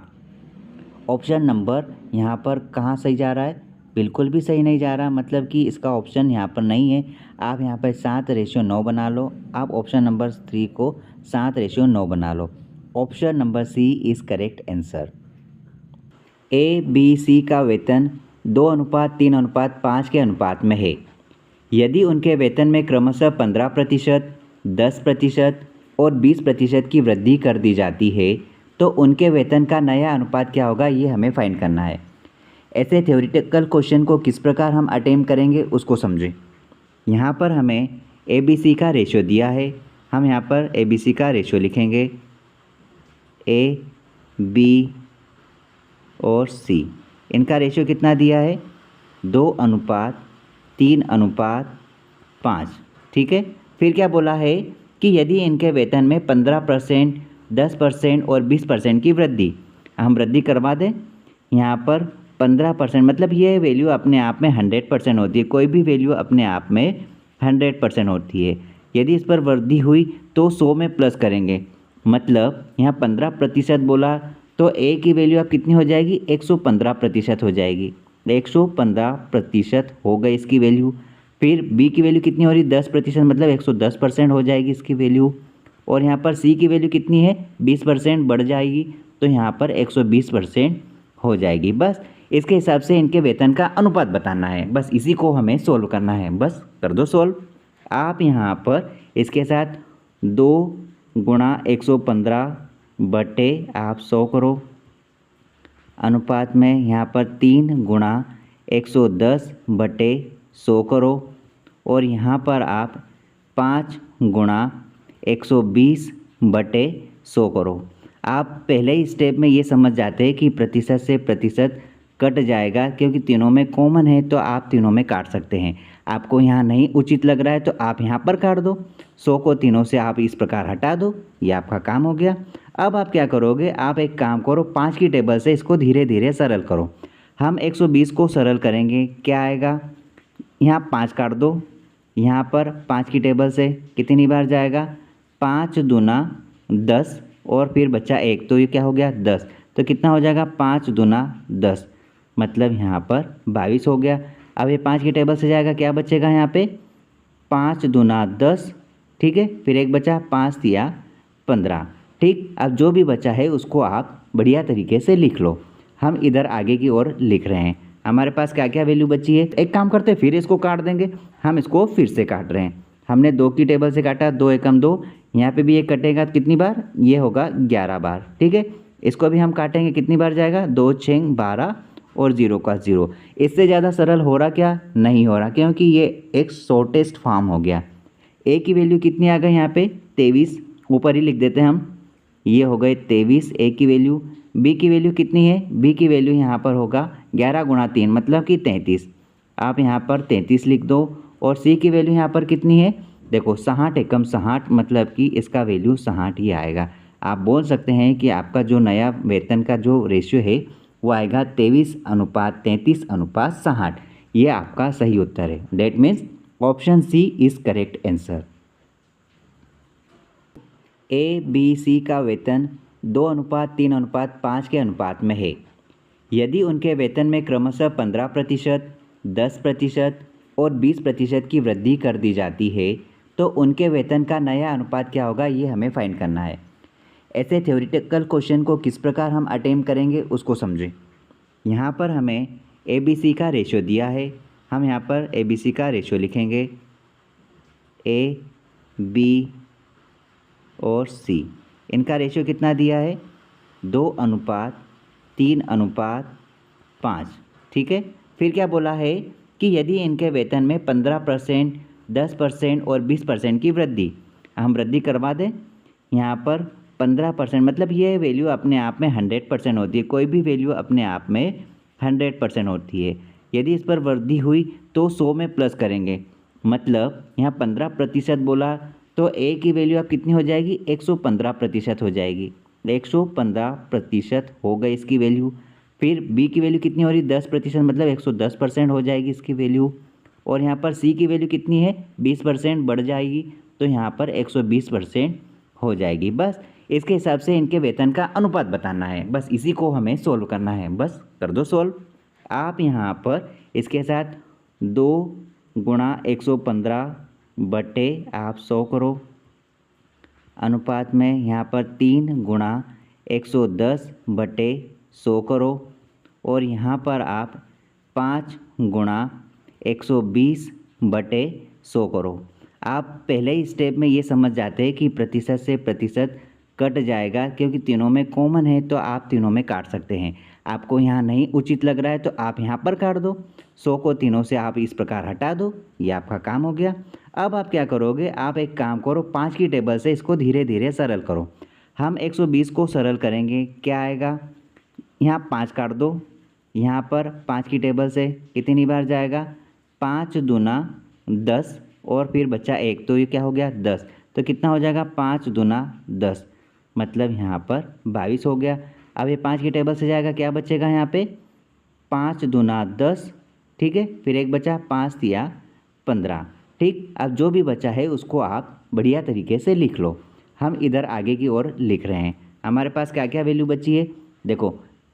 A: ऑप्शन नंबर यहाँ पर कहाँ सही जा रहा है, बिल्कुल भी सही नहीं जा रहा, मतलब कि इसका ऑप्शन यहाँ पर नहीं है। आप यहाँ पर 7:9 बना लो। आप ऑप्शन नंबर 3 को 7:9 बना लो। Option number C is correct answer. ABC का वेतन 2:3:5 के अनुपात में है। यदि उनके वेतन में क्रमशः 15%, 10% और 20% की वृद्धि कर दी जाती है तो उनके वेतन का नया अनुपात क्या होगा, ये हमें फाइंड करना है। ऐसे थ्योरेटिकल क्वेश्चन को किस प्रकार हम अटेम्प्ट करेंगे उसको समझें। यहाँ पर हमें ABC का रेशियो दिया है, हम यहाँ पर ABC का रेशियो लिखेंगे, A, B और C। इनका रेशियो कितना दिया है, 2:3:5, ठीक है। फिर क्या बोला है कि यदि इनके वेतन में 15%, 10% और 20% की वृद्धि, हम वृद्धि करवा दें। यहाँ पर 15% मतलब ये वैल्यू अपने आप में 100% होती है, कोई भी वैल्यू अपने आप में 100% होती है। यदि इस पर वृद्धि हुई तो 100 में प्लस करेंगे, मतलब यहाँ 15% बोला तो ए की वैल्यू अब कितनी हो जाएगी, 115% हो जाएगी। 115% हो गई इसकी वैल्यू। फिर बी की वैल्यू कितनी हो रही, 10%, मतलब 110% हो जाएगी इसकी वैल्यू। और यहाँ पर सी की वैल्यू कितनी है, 20% बढ़ जाएगी, तो यहाँ पर 120% हो जाएगी। बस इसके हिसाब से इनके वेतन का अनुपात बताना है, बस इसी को हमें सोल्व करना है। बस कर दो सोल्व। आप यहाँ पर इसके साथ 2 गुणा 115 बटे आप 100 करो, अनुपात में यहाँ पर 3 गुणा 110 बटे 100 करो, और यहाँ पर आप 5 गुणा 120 बटे 100 करो। आप पहले ही स्टेप में ये समझ जाते हैं कि प्रतिशत से प्रतिशत कट जाएगा, क्योंकि तीनों में कॉमन है तो आप तीनों में काट सकते हैं। आपको यहाँ नहीं उचित लग रहा है तो आप यहाँ पर काट दो, 100 को तीनों से आप इस प्रकार हटा दो, ये आपका काम हो गया। अब आप क्या करोगे, आप एक काम करो, 5 की टेबल से इसको धीरे धीरे सरल करो। हम 120 को सरल करेंगे, क्या आएगा, यहाँ 5 काट दो, यहाँ पर 5 की टेबल से कितनी बार जाएगा, 5 दूना 10 और फिर बच्चा 1, तो ये क्या हो गया 10, तो कितना हो जाएगा 5 दूना 10, मतलब यहाँ पर 22 हो गया। अब ये 5 की टेबल से जाएगा, क्या बचेगा यहाँ पे, 5 दूना 10, ठीक है, फिर एक बचा 5 दिया 15, ठीक। अब जो भी बचा है उसको आप बढ़िया तरीके से लिख लो। हम इधर आगे की ओर लिख रहे हैं, हमारे पास क्या क्या वैल्यू बची है। एक काम करते हैं, फिर इसको काट देंगे, हम इसको फिर से काट रहे हैं। हमने 2 की टेबल से काटा, 2 एकम 2, यहाँ पे भी एक कटेगा कितनी बार, ये होगा 11 बार, ठीक है। इसको भी हम काटेंगे, कितनी बार जाएगा, 2 6 12 और 0 का 0। इससे ज़्यादा सरल हो रहा क्या, नहीं हो रहा, क्योंकि ये एक शॉर्टेस्ट फॉर्म हो गया। ए की वैल्यू कितनी आ गई यहाँ पे, 23, ऊपर ही लिख देते हैं हम, ये हो गए 23 ए की वैल्यू। बी की वैल्यू कितनी है, बी की वैल्यू यहाँ पर होगा 11 गुणा 3, मतलब कि 33, आप यहाँ पर 33 लिख दो। और सी की वैल्यू यहाँ पर कितनी है, देखो 60 एकम 60, मतलब कि इसका वैल्यू 60 ही आएगा। आप बोल सकते हैं कि आपका जो नया वेतन का जो रेशियो है वो आएगा 23:33:60, ये आपका सही उत्तर है। That means option C is correct answer. A B C का वेतन 2:3:5 के अनुपात में है। यदि उनके वेतन में क्रमशः 15%, 10% और 20% की वृद्धि कर दी जाती है तो उनके वेतन का नया अनुपात क्या होगा, ये हमें फाइंड करना है। ऐसे थ्योरेटिकल क्वेश्चन को किस प्रकार हम अटेम्प्ट करेंगे उसको समझें। यहाँ पर हमें ए बी सी का रेशियो दिया है, हम यहाँ पर ए बी सी का रेशियो लिखेंगे, ए बी और सी, इनका रेशियो कितना दिया है, 2:3:5, ठीक है। फिर क्या बोला है कि यदि इनके वेतन में 15%, 10% और 20% की वृद्धि, हम वृद्धि करवा दें। यहाँ पर 15%, मतलब ये वैल्यू अपने आप में 100% होती है, कोई भी वैल्यू अपने आप में 100% होती है। यदि इस पर वृद्धि हुई तो 100 में प्लस करेंगे, मतलब यहाँ 15% बोला तो ए की वैल्यू अब कितनी हो जाएगी, 115% हो जाएगी, 115% हो गई इसकी वैल्यू। फिर बी की वैल्यू कितनी हो रही, 10%, मतलब 110% हो जाएगी इसकी वैल्यू। और यहाँ पर सी की वैल्यू कितनी है, 20% बढ़ जाएगी, तो यहाँ पर 120% हो जाएगी। बस इसके हिसाब से इनके वेतन का अनुपात बताना है, बस इसी को हमें सोल्व करना है। बस कर दो सोल्व। आप यहाँ पर इसके साथ 2 गुणा 115 बटे आप 100 करो, अनुपात में यहाँ पर 3 गुणा 110 बटे 100 करो, और यहाँ पर आप 5 गुणा 120 बटे 100 करो। आप पहले ही स्टेप में ये समझ जाते हैं कि प्रतिशत से प्रतिशत कट जाएगा, क्योंकि तीनों में कॉमन है तो आप तीनों में काट सकते हैं। आपको यहाँ नहीं उचित लग रहा है तो आप यहाँ पर काट दो, 100 को तीनों से आप इस प्रकार हटा दो, ये आपका काम हो गया। अब आप क्या करोगे, आप एक काम करो, 5 की टेबल से इसको धीरे धीरे सरल करो। हम 120 को सरल करेंगे, क्या आएगा, यहाँ 5 काट दो, यहाँ पर 5 की टेबल से कितनी बार जाएगा, 5 दूना 10, और फिर बचा 1, तो ये क्या हो गया 10। तो कितना हो जाएगा 5 दूना 10, मतलब यहाँ पर 22 हो गया। अब ये 5 की टेबल से जाएगा, क्या बचेगा यहाँ पे 5 दूना 10, ठीक है। फिर एक बचा 5 तिया 15, ठीक। अब जो भी बचा है उसको आप बढ़िया तरीके से लिख लो। हम इधर आगे की ओर लिख रहे हैं। हमारे पास क्या क्या वैल्यू बची है, देखो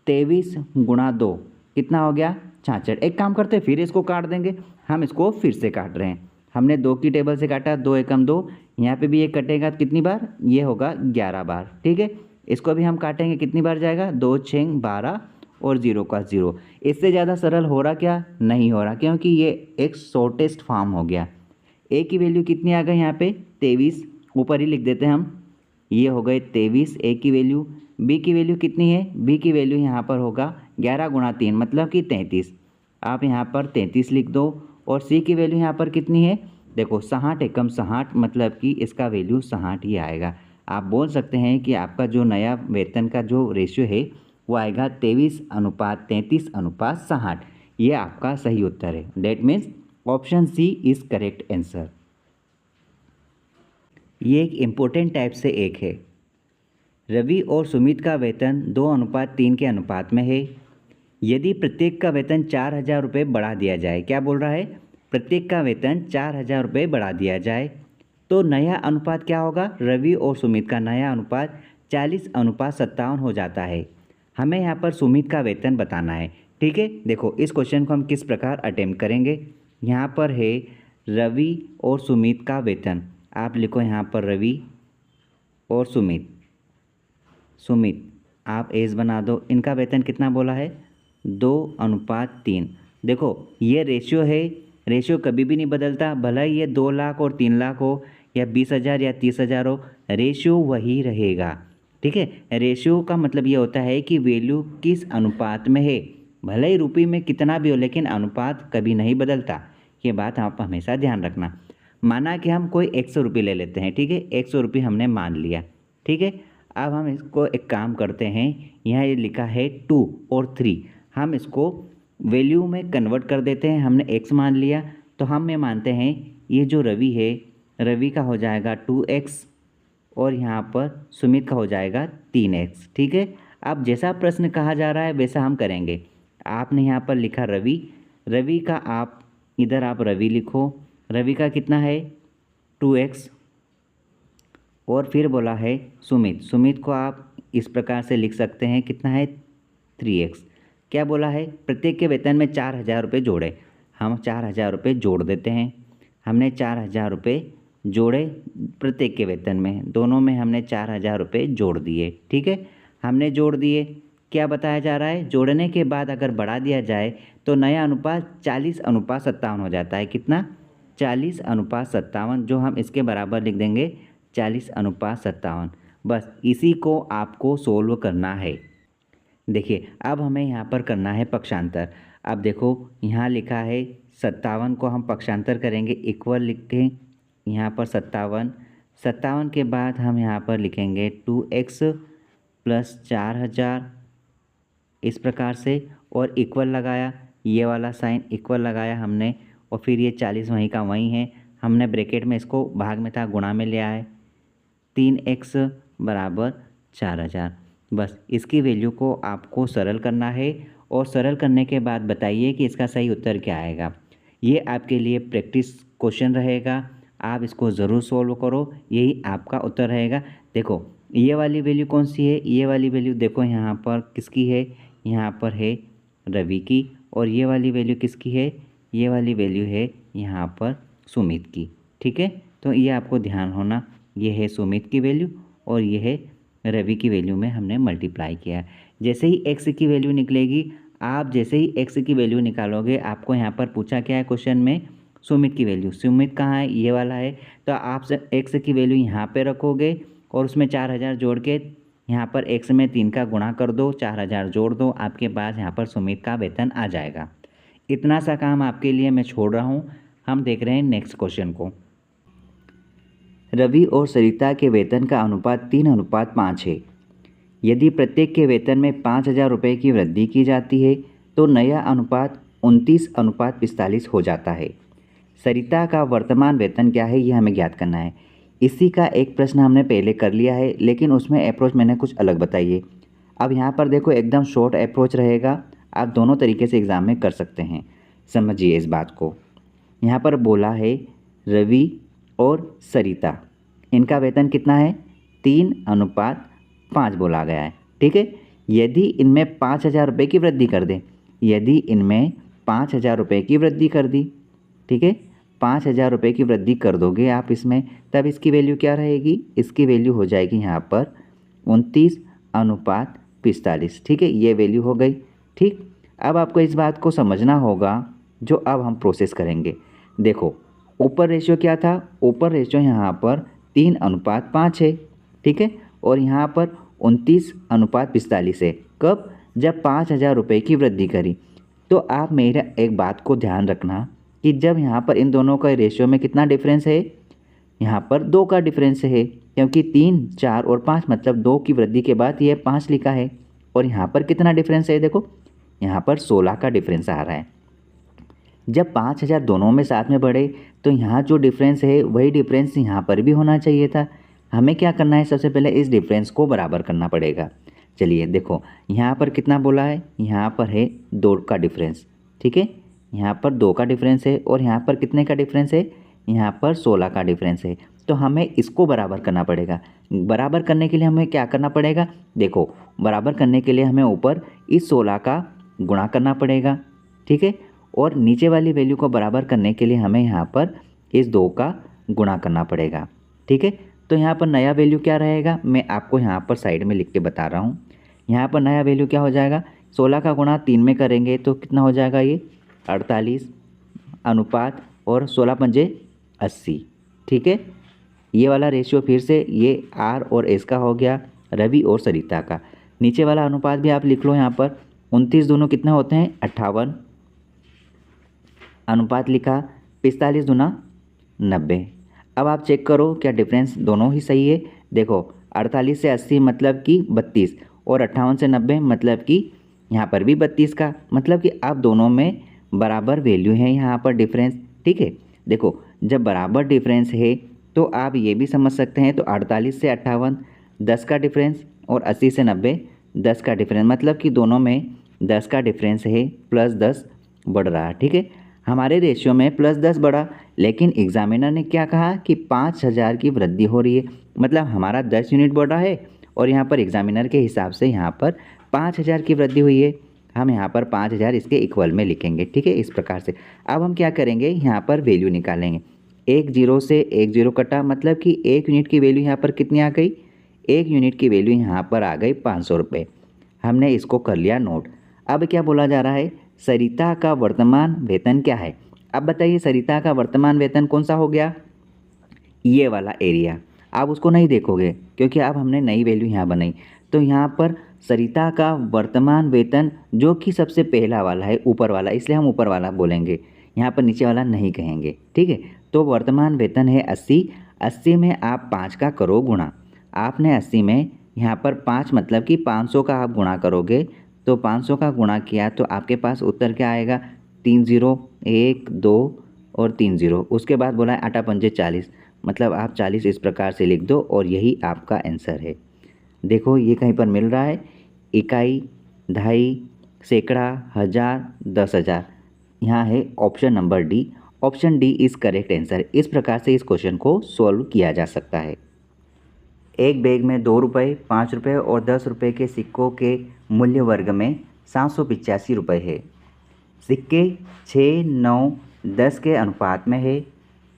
A: 23 गुणा 2 कितना हो गया 66। एक काम करते हैं, फिर इसको काट देंगे। हम इसको फिर से काट रहे हैं। हमने 2 की टेबल से काटा, 2 एकम 2, यहाँ पे भी एक कटेगा कितनी बार, ये होगा 11 बार, ठीक है। इसको भी हम काटेंगे, कितनी बार जाएगा 2 6 12 और 0 का 0। इससे ज़्यादा सरल हो रहा क्या, नहीं हो रहा, क्योंकि ये एक शॉर्टेस्ट फॉर्म हो गया। ए की वैल्यू कितनी आ गई यहाँ पे 23, ऊपर ही लिख देते हैं हम, ये हो गए 23 ए की वैल्यू। बी की वैल्यू कितनी है, बी की वैल्यू यहाँ पर होगा 11 गुणा 3 मतलब कि 33, आप यहाँ पर 33 लिख दो। और सी की वैल्यू यहाँ पर कितनी है, देखो 60 एकम 60 मतलब कि इसका वैल्यू 60 ही आएगा। आप बोल सकते हैं कि आपका जो नया वेतन का जो रेशियो है वो आएगा 23:33:60। ये आपका सही उत्तर है। That means option C is correct answer. ये एक इम्पोर्टेंट टाइप से एक है। रवि और सुमित का वेतन 2:3 के अनुपात में है। यदि प्रत्येक का वेतन 4,000 रुपये बढ़ा दिया जाए, क्या बोल रहा है, प्रत्येक का वेतन 4,000 रुपये बढ़ा दिया जाए तो नया अनुपात क्या होगा, रवि और सुमित का नया अनुपात 40:57 हो जाता है। हमें यहाँ पर सुमित का वेतन बताना है, ठीक है। देखो इस क्वेश्चन को हम किस प्रकार अटेम्प्ट करेंगे। यहाँ पर है रवि और सुमित का वेतन, आप लिखो यहाँ पर रवि और सुमित, सुमित आप एज बना दो। इनका वेतन कितना बोला है 2:3। देखो ये रेशियो है, रेशियो कभी भी नहीं बदलता, भला ही ये 2 लाख और 3 लाख हो या 20,000 या 30,000 हो, रेशियो वही रहेगा, ठीक है। रेशियो का मतलब ये होता है कि वैल्यू किस अनुपात में है, भले ही रुपये में कितना भी हो लेकिन अनुपात कभी नहीं बदलता। ये बात आप हमेशा ध्यान रखना। माना कि हम कोई 100 रुपये ले लेते हैं, ठीक है, 100 रुपये हमने मान लिया, ठीक है। अब हम इसको एक काम करते हैं, यहाँ ये लिखा है 2 और 3, हम इसको वैल्यू में कन्वर्ट कर देते हैं। हमने x मान लिया तो हम ये मानते हैं ये जो रवि है, रवि का हो जाएगा 2x और यहाँ पर सुमित का हो जाएगा 3x, ठीक है। अब जैसा प्रश्न कहा जा रहा है वैसा हम करेंगे। आपने यहाँ पर लिखा रवि, रवि का आप इधर आप रवि लिखो, रवि का कितना है 2x और फिर बोला है सुमित, सुमित को आप इस प्रकार से लिख सकते हैं कितना है 3x। क्या बोला है, प्रत्येक के वेतन में 4,000 रुपये जोड़े, हम 4,000 रुपये जोड़ देते हैं। हमने 4,000 रुपये जोड़े प्रत्येक के वेतन में, दोनों में हमने 4,000 रुपये जोड़ दिए, ठीक है। हमने जोड़ दिए, क्या बताया जा रहा है, जोड़ने के बाद अगर बढ़ा दिया जाए तो नया अनुपात 40:57 हो जाता है। कितना 40:57, जो हम इसके बराबर लिख देंगे 40:57। बस इसी को आपको सोल्व करना है। देखिए अब हमें यहाँ पर करना है पक्षांतर। अब देखो यहाँ लिखा है 57 को हम पक्षांतर करेंगे, इक्वल लिखें यहाँ पर 57, 57 के बाद हम यहाँ पर लिखेंगे 2x प्लस 4,000 इस प्रकार से, और इक्वल लगाया, ये वाला साइन इक्वल लगाया हमने, और फिर ये 40 वहीं का वहीं है, हमने ब्रैकेट में इसको भाग में था गुणा में लिया है, 3x बराबर 4,000। बस इसकी वैल्यू को आपको सरल करना है और सरल करने के बाद बताइए कि इसका सही उत्तर क्या आएगा। ये आपके लिए प्रैक्टिस क्वेश्चन रहेगा, आप इसको ज़रूर सॉल्व करो, यही आपका उत्तर रहेगा। देखो ये वाली वैल्यू कौन सी है, ये वाली वैल्यू देखो यहाँ पर किसकी है, यहाँ पर है रवि की, और ये वाली वैल्यू किसकी है, ये वाली वैल्यू है यहाँ पर सुमित की, ठीक है। तो ये आपको ध्यान होना, ये है सुमित की वैल्यू और ये है रवि की वैल्यू में हमने मल्टीप्लाई किया। जैसे ही x की वैल्यू निकलेगी, आप जैसे ही x की वैल्यू निकालोगे, आपको यहाँ पर पूछा क्या है क्वेश्चन में, सुमित की वैल्यू, सुमित कहाँ है, ये वाला है, तो आप x की वैल्यू यहाँ पे रखोगे और उसमें 4,000 जोड़ के यहाँ पर x में 3 का गुणा कर दो, 4,000 जोड़ दो, आपके पास यहाँ पर सुमित का वेतन आ जाएगा। इतना सा काम आपके लिए मैं छोड़ रहा हूँ। हम देख रहे हैं नेक्स्ट क्वेश्चन को। रवि और सरिता के वेतन का अनुपात 3:5 है। यदि प्रत्येक के वेतन में 5,000 रुपये की वृद्धि की जाती है तो नया अनुपात 29:45 हो जाता है। सरिता का वर्तमान वेतन क्या है ये हमें ज्ञात करना है। इसी का एक प्रश्न हमने पहले कर लिया है, लेकिन उसमें अप्रोच मैंने कुछ अलग बताई है। अब यहाँ पर देखो एकदम शॉर्ट अप्रोच रहेगा, आप दोनों तरीके से एग्ज़ाम में कर सकते हैं। समझिए इस बात को। यहाँ पर बोला है रवि और सरिता, इनका वेतन कितना है 3:5 बोला गया है। ठीक है, यदि इनमें 5,000 रुपये की वृद्धि कर दें, यदि इनमें 5,000 रुपये की वृद्धि कर दी, ठीक है, 5,000 रुपये की वृद्धि कर दोगे आप इसमें, तब इसकी वैल्यू क्या रहेगी, इसकी वैल्यू हो जाएगी यहाँ पर 29:45। ठीक है, ये वैल्यू हो गई। ठीक, अब आपको इस बात को समझना होगा जो अब हम प्रोसेस करेंगे। देखो ऊपर रेशियो क्या था, ऊपर रेशियो यहाँ पर 3:5 है। ठीक है, और यहाँ पर 29:45 है। कब, जब 5,000 रुपये की वृद्धि करी। तो आप मेरा एक बात को ध्यान रखना कि जब यहाँ पर इन दोनों का रेशियो में कितना डिफरेंस है, यहाँ पर 2 का डिफरेंस है, क्योंकि 3, 4 और 5 मतलब 2 की वृद्धि के बाद ये 5 लिखा है। और यहाँ पर कितना डिफरेंस है, देखो यहाँ पर 16 का डिफरेंस आ रहा है। जब 5,000 दोनों में साथ में बढ़े तो यहाँ जो डिफरेंस है वही डिफरेंस यहाँ पर भी होना चाहिए था। हमें क्या करना है, सबसे पहले इस डिफरेंस को बराबर करना पड़ेगा। चलिए देखो यहाँ पर कितना बोला है, यहाँ पर है 2 का डिफरेंस। ठीक है, यहाँ पर 2 का डिफरेंस है, और यहाँ पर कितने का डिफरेंस है, यहाँ पर 16 का डिफरेंस है। तो हमें इसको बराबर करना पड़ेगा। बराबर करने के लिए हमें क्या करना पड़ेगा, देखो बराबर करने के लिए हमें ऊपर इस 16 का गुणा करना पड़ेगा। ठीक है, और नीचे वाली वैल्यू को बराबर करने के लिए हमें यहाँ पर इस 2 का गुणा करना पड़ेगा। ठीक है, तो यहाँ पर नया वैल्यू क्या रहेगा, मैं आपको यहाँ पर साइड में लिख के बता रहा हूँ। यहाँ पर नया वैल्यू क्या हो जाएगा, 16 का गुणा 3 में करेंगे तो कितना हो जाएगा, ये 48 अनुपात और 16 पंजे 80। ठीक है, ये वाला रेशियो फिर से ये आर और एस का हो गया, रवि और सरिता का। नीचे वाला अनुपात भी आप लिख लो, यहाँ पर 29 दोनों कितने होते हैं 58, अनुपात लिखा 45 दूना 90। अब आप चेक करो क्या डिफरेंस दोनों ही सही है। देखो 48 से 80 मतलब कि 32, और 58 से 90 मतलब कि यहाँ पर भी 32 का, मतलब कि आप दोनों में बराबर वैल्यू है यहाँ पर डिफरेंस। ठीक है, देखो जब बराबर डिफरेंस है तो आप ये भी समझ सकते हैं, तो 48 से 58 10 का डिफरेंस, और 80 से 90 10 का डिफरेंस, मतलब कि दोनों में 10 का डिफरेंस है, +10 बढ़ रहा है। ठीक है, हमारे रेशियो में +10 बढ़ा, लेकिन एग्जामिनर ने क्या कहा कि 5,000 की वृद्धि हो रही है, मतलब हमारा 10 यूनिट बढ़ रहा है, और यहाँ पर एग्जामिनर के हिसाब से यहाँ पर 5,000 की वृद्धि हुई है। हम यहाँ पर 5,000 इसके इक्वल में लिखेंगे। ठीक है, इस प्रकार से अब हम क्या करेंगे, यहाँ पर वैल्यू निकालेंगे। 1 0 से 1 0 कटा, मतलब कि 1 यूनिट की वैल्यू यहाँ पर कितनी आ गई, 1 यूनिट की वैल्यू यहाँ पर आ गई 500 रुपये। हमने इसको कर लिया नोट। अब क्या बोला जा रहा है, सरिता का वर्तमान वेतन क्या है। अब बताइए सरिता का वर्तमान वेतन कौन सा हो गया, ये वाला एरिया। आप उसको नहीं देखोगे क्योंकि अब हमने नई वैल्यू यहाँ बनाई। तो यहाँ पर सरिता का वर्तमान वेतन जो कि सबसे पहला वाला है, ऊपर वाला, इसलिए हम ऊपर वाला बोलेंगे, यहाँ पर नीचे वाला नहीं कहेंगे। ठीक है, तो वर्तमान वेतन है 80। 80 में आप 5 का करो गुणा। आपने 80 में यहाँ पर 5 मतलब कि 500 का आप गुणा करोगे, तो 500 का गुणा किया तो आपके पास उत्तर क्या आएगा, 3 0 1 2 और 3 0। उसके बाद बोला है 8 पंजे 40, मतलब आप 40 इस प्रकार से लिख दो और यही आपका आंसर है। देखो ये कहीं पर मिल रहा है, इकाई, दहाई, सैकड़ा, हज़ार, 10,000। यहाँ है option number D. Option D is correct answer. इस प्रकार से इस क्वेश्चन को सॉल्व किया जा सकता है। एक बैग में 2 रुपये, 5 रुपये और 10 रुपये के सिक्कों के मूल्य वर्ग में 785 रुपये है। सिक्के 6, 9, 10 के अनुपात में है,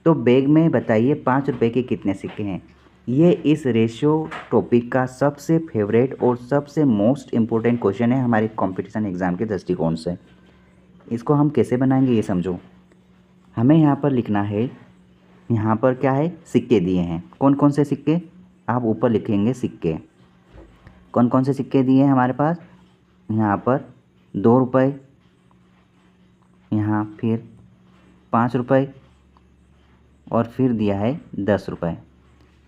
A: तो बैग में बताइए 5 रुपये के कितने सिक्के हैं। ये इस रेशियो टॉपिक का सबसे फेवरेट और सबसे मोस्ट इम्पोर्टेंट क्वेश्चन है हमारे कंपटीशन एग्ज़ाम के दृष्टिकोण से। इसको हम कैसे बनाएंगे ये समझो। हमें यहाँ पर लिखना है, यहाँ पर क्या है, सिक्के दिए हैं। कौन कौन से सिक्के, आप ऊपर लिखेंगे सिक्के। कौन कौन से सिक्के दिए हैं हमारे पास, यहाँ पर 2 रुपये, यहाँ फिर 5 रुपये, और फिर दिया है 10 रुपये।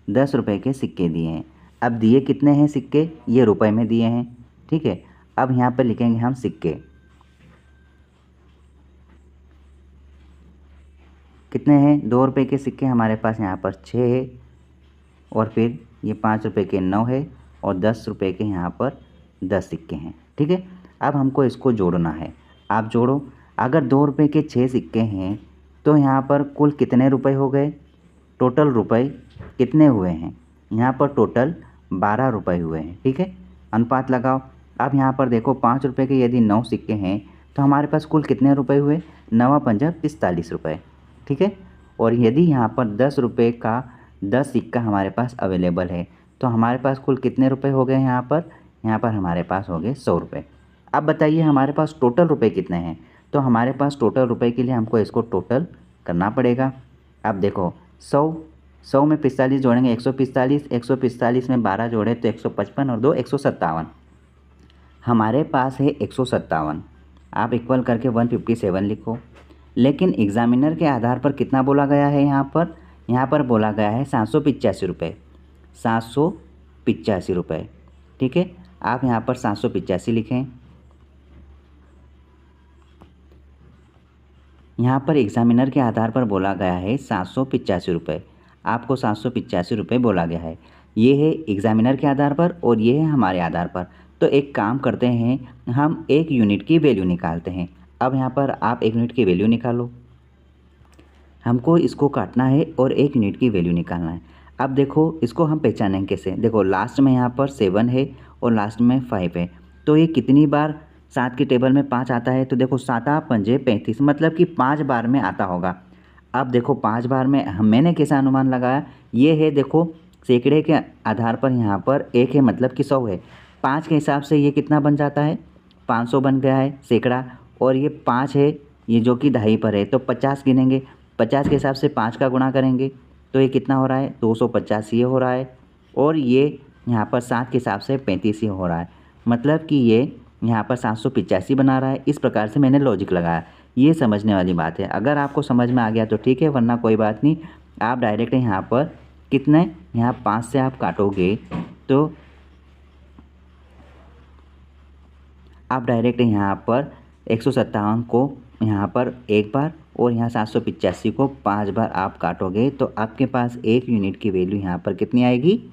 A: 10 रुपये के सिक्के दिए हैं। अब दिए कितने हैं सिक्के, ये रुपए में दिए हैं। ठीक है, अब यहाँ पर लिखेंगे हम सिक्के, कितने हैं, 2 रुपये के सिक्के हमारे पास यहाँ पर 6 है, और फिर ये 5 रुपये के 9 है, और 10 रुपये के यहाँ पर 10 सिक्के हैं। ठीक है, अब हमको इसको जोड़ना है। आप जोड़ो, अगर 2 रुपये के 6 सिक्के हैं तो यहाँ पर कुल कितने रुपए हो गए, टोटल रुपए कितने हुए हैं, यहाँ पर टोटल 12 रुपये हुए हैं। ठीक है, अनुपात लगाओ। अब यहाँ पर देखो 5 रुपये के यदि 9 सिक्के हैं तो हमारे पास कुल कितने रुपए हुए, 9 पंजा 45 रुपये। ठीक है, और यदि यहाँ पर 10 रुपये का 10 सिक्का हमारे पास अवेलेबल है तो हमारे पास कुल कितने रुपए हो गए, यहाँ पर हमारे पास हो गए 100 रुपये। अब बताइए हमारे पास टोटल रुपए कितने हैं, तो हमारे पास टोटल रुपए के लिए हमको इसको टोटल करना पड़ेगा। अब देखो 100 में 45 जोड़ेंगे 145, 145 में 12 जोड़े तो 155 और 2 157। हमारे पास है 157, आप इक्वल करके 157 लिखो। लेकिन एग्ज़ामिनर के आधार पर कितना बोला गया है, यहाँ पर बोला गया है 785 रुपये, 785 रुपये। ठीक है, आप यहाँ पर 785 लिखें। यहाँ पर एग्ज़ामिनर के आधार पर बोला गया है 785 रुपये, आपको 785 रुपये बोला गया है। ये है एग्ज़ामिनर के आधार पर और ये है हमारे आधार पर। तो एक काम करते हैं, हम 1 यूनिट की वैल्यू निकालते हैं। अब यहाँ पर आप 1 यूनिट की वैल्यू निकालो, हमको इसको काटना है और 1 यूनिट की वैल्यू निकालना है। अब देखो इसको हम पहचानेंगे कैसे, देखो लास्ट में यहाँ पर 7 है और लास्ट में 5 है, तो ये कितनी बार 7 की टेबल में 5 आता है, तो देखो 7 पंजे 35, मतलब कि 5 बार में आता होगा। अब देखो 5 बार में मैंने कैसा अनुमान लगाया, ये है देखो सैकड़े के आधार पर यहाँ पर 1 है मतलब कि 100 है, 5 के हिसाब से ये कितना बन जाता है, 500 बन गया है सैकड़ा, और ये 5 है ये जो कि दहाई पर है तो 50 गिनेंगे, 50 के हिसाब से 5 का गुणा करेंगे तो ये कितना हो रहा है 250 ये हो रहा है, और ये यहाँ पर 7 के हिसाब से 35 ये हो रहा है, मतलब कि ये यहाँ पर 785 बना रहा है। इस प्रकार से मैंने लॉजिक लगाया, ये समझने वाली बात है। अगर आपको समझ में आ गया तो ठीक है, वरना कोई बात नहीं, आप डायरेक्ट यहाँ पर कितने, यहाँ 5 से आप काटोगे तो आप डायरेक्ट यहाँ पर 157 को यहाँ पर एक बार और यहाँ 785 को 5 बार आप काटोगे तो आपके पास 1 यूनिट की वैल्यू यहाँ पर कितनी आएगी,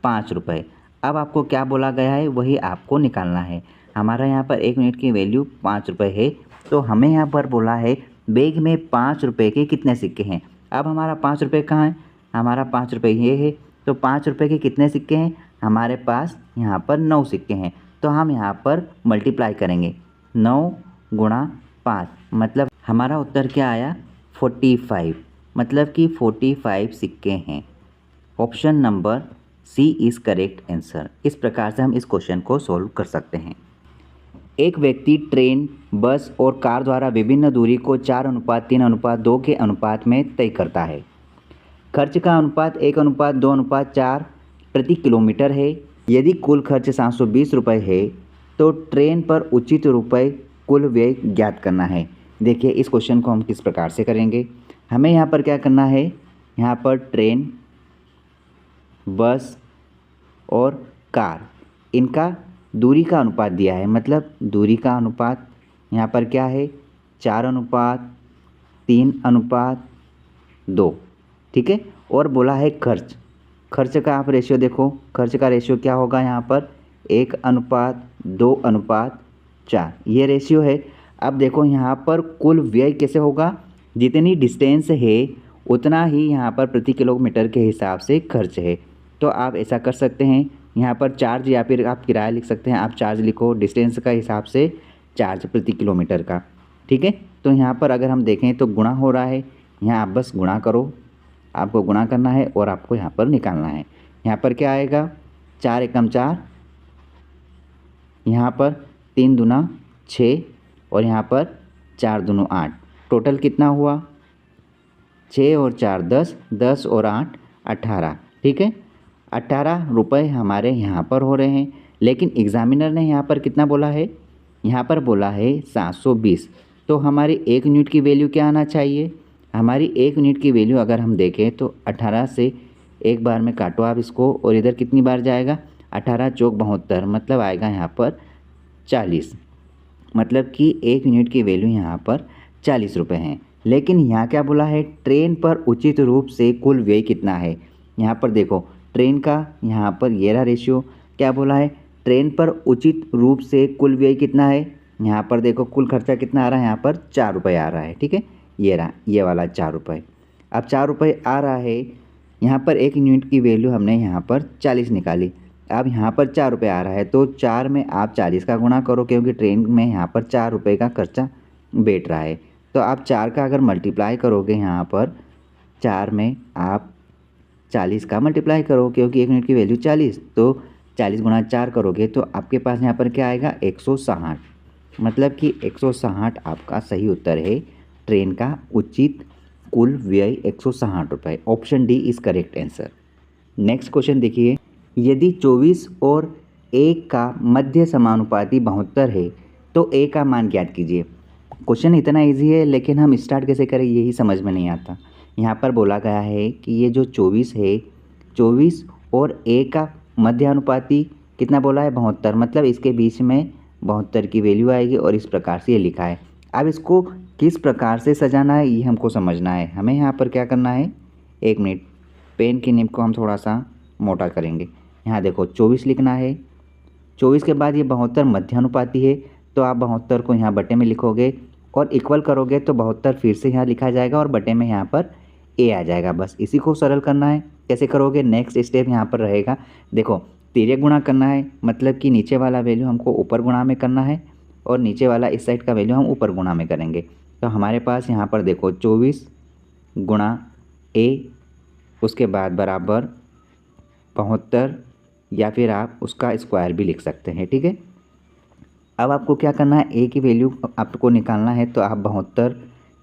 A: 5 रुपये। अब आपको क्या बोला गया है वही आपको निकालना है। हमारा यहाँ पर 1 यूनिट की वैल्यू 5 रुपये है, तो हमें यहाँ पर बोला है बैग में 5 रुपये के कितने सिक्के हैं। अब हमारा 5 रुपये कहाँ है, हमारा 5 रुपये ये है, तो 5 रुपये के कितने सिक्के हैं, हमारे पास यहाँ पर 9 सिक्के हैं, तो हम यहाँ पर मल्टीप्लाई करेंगे 9 गुणा 5, मतलब हमारा उत्तर क्या आया 45, मतलब कि 45 सिक्के हैं। Option number C is correct answer. इस प्रकार से हम इस क्वेश्चन को सॉल्व कर सकते हैं। एक व्यक्ति ट्रेन, बस और कार द्वारा विभिन्न दूरी को 4:3:2 के अनुपात में तय करता है। खर्च का अनुपात 1:2:4 प्रति किलोमीटर है। यदि कुल खर्च 720 रुपये है तो ट्रेन पर उचित रुपये कुल व्यय ज्ञात करना है। देखिए इस क्वेश्चन को हम किस प्रकार से करेंगे, हमें यहाँ पर क्या करना है, यहाँ पर ट्रेन, बस और कार, इनका दूरी का अनुपात दिया है, मतलब दूरी का अनुपात यहाँ पर क्या है 4:3:2, ठीक है। और बोला है खर्च का आप रेशियो देखो, खर्च का रेशियो क्या होगा यहाँ पर 1:2:4 ये रेशियो है। अब देखो यहाँ पर कुल व्यय कैसे होगा, जितनी डिस्टेंस है उतना ही यहाँ पर प्रति किलोमीटर के हिसाब से खर्च है। तो आप ऐसा कर सकते हैं, यहाँ पर चार्ज या फिर आप किराया लिख सकते हैं, आप चार्ज लिखो डिस्टेंस का हिसाब से चार्ज प्रति किलोमीटर का, ठीक है। तो यहाँ पर अगर हम देखें तो गुणा हो रहा है, यहाँ आप बस गुणा करो, आपको गुणा करना है और आपको यहाँ पर निकालना है। यहाँ पर क्या आएगा 4 एकम 4, यहाँ पर 3 दूना 6 और यहाँ पर 4 दूना 8, टोटल कितना हुआ 6 और 4 10, 10 और 8 18, ठीक है। 18 रुपये हमारे यहाँ पर हो रहे हैं, लेकिन एग्ज़ामिनर ने यहाँ पर कितना बोला है, यहाँ पर बोला है 720। तो हमारी 1 यूनिट की वैल्यू क्या आना चाहिए, हमारी 1 यूनिट की वैल्यू अगर हम देखें तो 18 से एक बार में काटो आप इसको, और इधर कितनी बार जाएगा 18 चौक 72, मतलब आएगा यहाँ पर 40, मतलब कि 1 यूनिट की वैल्यू यहाँ पर 40 रुपये हैं। लेकिन यहाँ क्या बोला है, ट्रेन पर उचित रूप से कुल व्यय कितना है। यहाँ पर देखो ट्रेन का यहाँ पर ये रहा रेशियो, क्या बोला है, ट्रेन पर उचित रूप से कुल व्यय कितना है। यहाँ पर देखो कुल खर्चा कितना आ रहा है, यहाँ पर 4 रुपये आ रहा है। ठीक है, ये रहा ये वाला 4 रुपये। अब 4 रुपये आ रहा है, यहाँ पर एक यूनिट की वैल्यू हमने यहाँ पर 40 निकाली। अब यहाँ पर 4 रुपये आ रहा है तो 4 में आप 40 का गुणा करो, क्योंकि ट्रेन में यहाँ पर 4 रुपये का खर्चा बैठ रहा है। तो आप 4 का अगर मल्टीप्लाई करोगे, यहाँ पर 4 में आप 40 का मल्टीप्लाई करो, क्योंकि एक यूनिट की वैल्यू 40, तो 40 गुणा 4 करोगे तो आपके पास यहाँ पर क्या आएगा, 160। मतलब कि 160 आपका सही उत्तर है। ट्रेन का उचित कुल व्यय 160 रुपये। Option D is correct answer. Next question देखिए, यदि 24 और 1 का मध्य समानुपाती 72 है तो a का मान ज्ञात कीजिए। क्वेश्चन इतना इजी है, लेकिन हम स्टार्ट कैसे करें यही समझ में नहीं आता। यहाँ पर बोला गया है कि ये जो 24 है, 24 और a का मध्य अनुपाती कितना बोला है, 72, मतलब इसके बीच में 72 की वैल्यू आएगी और इस प्रकार से ये लिखा है। अब इसको किस प्रकार से सजाना है ये हमको समझना है। हमें यहाँ पर क्या करना है, एक मिनट, पेन की निब को हम थोड़ा सा मोटा करेंगे। यहाँ देखो 24 लिखना है, 24 के बाद ये 72 मध्यानुपाती है, तो आप 72 को यहाँ बटे में लिखोगे और इक्वल करोगे तो 72 फिर से यहाँ लिखा जाएगा और बटे में यहाँ पर ए आ जाएगा। बस इसी को सरल करना है। कैसे करोगे, नेक्स्ट स्टेप यहाँ पर रहेगा, देखो तिर्यक गुणा करना है, मतलब कि नीचे वाला वैल्यू हमको ऊपर गुणा में करना है और नीचे वाला इस साइड का वैल्यू हम ऊपर गुणा में करेंगे। तो हमारे पास यहाँ पर देखो 24 गुणा ए, उसके बाद बराबर 72, या फिर आप उसका स्क्वायर भी लिख सकते हैं। ठीक है, अब आपको क्या करना है, ए की वैल्यू आपको निकालना है, तो आप 72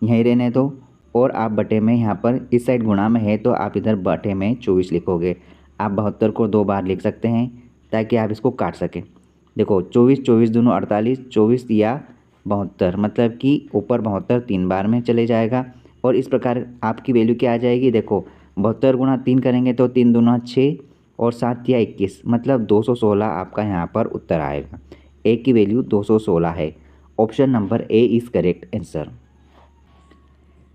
A: यहीं रहने दो और आप बटे में यहाँ पर इस साइड गुणा में है तो आप इधर बटे में 24 लिखोगे। आप 72 को 2 बार लिख सकते हैं ताकि आप इसको काट सकें। देखो 24 24 दूनो 48, 24 या 72, मतलब कि ऊपर 72 3 बार में चले जाएगा और इस प्रकार आपकी वैल्यू क्या आ जाएगी। देखो 72 गुणा 3 करेंगे तो 3 दूना 6 और 7 या 21, मतलब 216 आपका यहाँ पर उत्तर आएगा। ए की वैल्यू 216 है। Option number A is correct answer.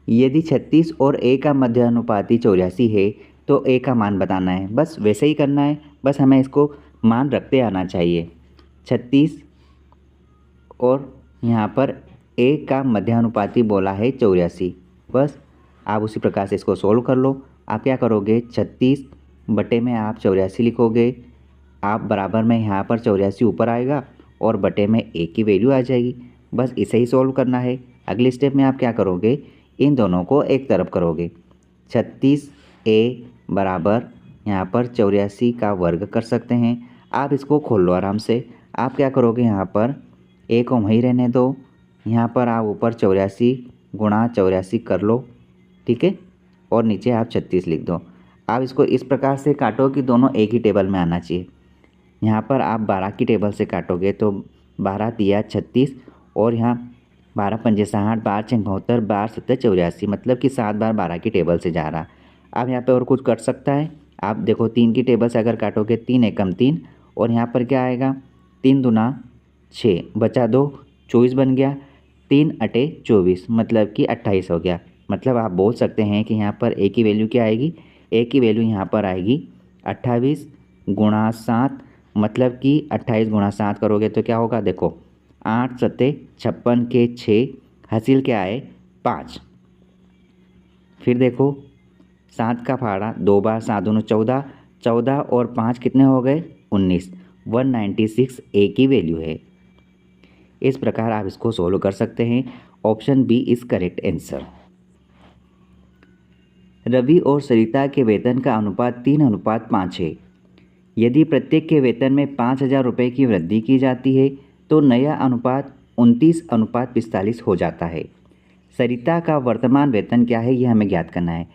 A: यदि 36 और ए का मध्यानुपाती 84 है तो ए का मान बताना है। बस वैसे ही करना है, बस हमें इसको मान रखते आना चाहिए। 36 और यहाँ पर ए का मध्यानुपाती बोला है 84, बस आप उसी प्रकार से इसको सोल्व कर लो। आप क्या करोगे, 36 बटे में आप 84 लिखोगे, आप बराबर में यहाँ पर 84 ऊपर आएगा और बटे में ए की वैल्यू आ जाएगी। बस इसे ही सोल्व करना है। अगले स्टेप में आप क्या करोगे, इन दोनों को एक तरफ करोगे। 36 ए बराबर यहाँ पर 84 का वर्ग कर सकते हैं। आप इसको खोल लो आराम से। आप क्या करोगे, यहाँ पर ए को वहीं रहने दो, यहाँ पर आप ऊपर 84 गुणा 84 कर लो। ठीक है, और नीचे आप 36 लिख दो। आप इसको इस प्रकार से काटो कि दोनों एक ही टेबल में आना चाहिए। यहाँ पर आप 12 की टेबल से काटोगे तो 12 तिया 36 और यहाँ 12 पंजे 60, 12 छः 72, 12 सत्तर 84, मतलब कि 7 बार 12 की टेबल से जा रहा। अब यहाँ पे और कुछ कट सकता है। आप देखो 3 की टेबल से अगर काटोगे 3 एकम 3 और यहाँ पर क्या आएगा, 3 दूना 6 बचा 2, 24 बन गया, 3 अटे 24, मतलब कि 28 हो गया। मतलब आप बोल सकते हैं कि यहाँ पर ए की वैल्यू क्या आएगी, ए की वैल्यू यहाँ पर आएगी 28 गुणा 7, मतलब कि 28 गुणा 7 करोगे तो क्या होगा, देखो 8 सत्ते 56 के 6, हासिल क्या आए 5। फिर देखो 7 का फाड़ा 2 बार, 7 दूनो 14, 14 और 5 कितने हो गए 19, 196 ए की वैल्यू है। इस प्रकार आप इसको सोल्व कर सकते हैं। Option B is correct answer. Ravi और सरिता के वेतन का अनुपात 3:5 है। यदि प्रत्येक के वेतन में 5,000 रुपये की वृद्धि की जाती है तो नया अनुपात 29:45 हो जाता है। सरिता का वर्तमान वेतन क्या है, ये हमें ज्ञात करना है।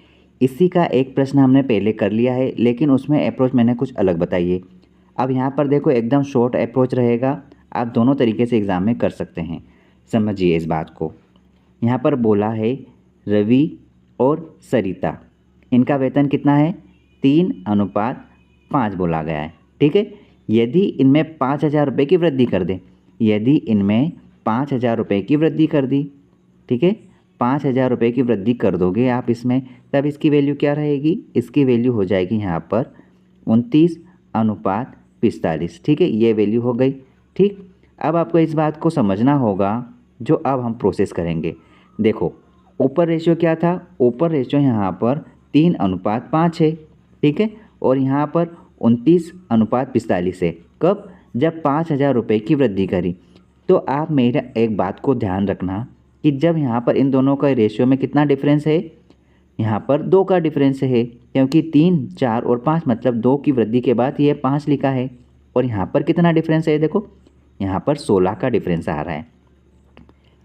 A: इसी का एक प्रश्न हमने पहले कर लिया है, लेकिन उसमें अप्रोच मैंने कुछ अलग बताई है। अब यहाँ पर देखो एकदम शॉर्ट अप्रोच रहेगा, आप दोनों तरीके से एग्ज़ाम में कर सकते हैं। समझिए इस बात को। यहाँ पर बोला है रवि और सरिता, इनका वेतन कितना है 3:5 बोला गया है। ठीक है, यदि इनमें 5,000 रुपये की वृद्धि कर दें, यदि इनमें 5,000 रुपये की वृद्धि कर दी, ठीक है 5,000 रुपये की वृद्धि कर दोगे आप इसमें, तब इसकी वैल्यू क्या रहेगी, इसकी वैल्यू हो जाएगी यहाँ पर 29:45। ठीक है, ये वैल्यू हो गई। ठीक, अब आपको इस बात को समझना होगा जो अब हम प्रोसेस करेंगे। देखो ऊपर रेशियो क्या था, ऊपर रेशियो यहाँ पर 3:5 है। ठीक है, और यहाँ पर 29:45 है। कब, जब 5,000 रुपये की वृद्धि करी। तो आप मेरा एक बात को ध्यान रखना कि जब यहाँ पर इन दोनों का रेशियो में कितना डिफरेंस है, यहाँ पर 2 का डिफरेंस है, क्योंकि 3, 4 और 5 मतलब 2 की वृद्धि के बाद ये 5 लिखा है। और यहाँ पर कितना डिफरेंस है, देखो यहाँ पर 16 का डिफरेंस आ रहा है।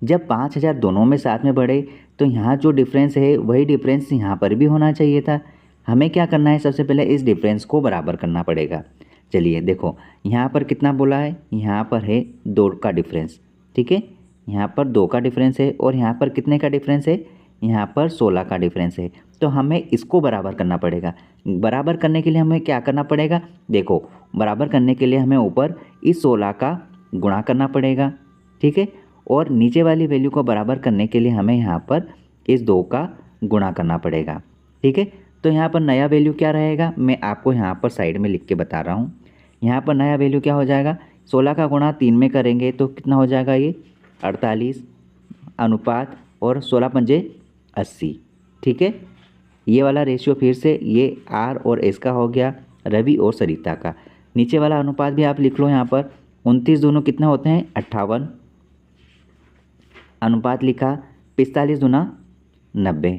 A: जब 5,000 दोनों में साथ में बढ़े तो यहाँ जो डिफरेंस है वही डिफरेंस यहाँ पर भी होना चाहिए था। हमें क्या करना है, सबसे पहले इस डिफरेंस को बराबर करना पड़ेगा। चलिए देखो यहाँ पर कितना बोला है, यहाँ पर है 2 का डिफरेंस। ठीक है, यहाँ पर 2 का डिफरेंस है और यहाँ पर कितने का डिफरेंस है, यहाँ पर 16 का डिफरेंस है। तो हमें इसको बराबर करना पड़ेगा। बराबर करने के लिए हमें क्या करना पड़ेगा, देखो बराबर करने के लिए हमें ऊपर इस 16 का गुणा करना पड़ेगा। ठीक है, और नीचे वाली वैल्यू को बराबर करने के लिए हमें यहाँ पर इस 2 का गुणा करना पड़ेगा। ठीक है, तो यहाँ पर नया वैल्यू क्या रहेगा, मैं आपको यहाँ पर साइड में लिख के बता रहा हूँ। यहाँ पर नया वैल्यू क्या हो जाएगा, 16 का गुणा 3 में करेंगे तो कितना हो जाएगा, ये 48 अनुपात और 16 पंजे 80। ठीक है, ये वाला रेशियो फिर से ये आर और एस का हो गया, रवि और सरिता का। नीचे वाला अनुपात भी आप लिख लो, यहाँ पर 29 दोनों कितने होते हैं 58, अनुपात लिखा 45 दूना 90।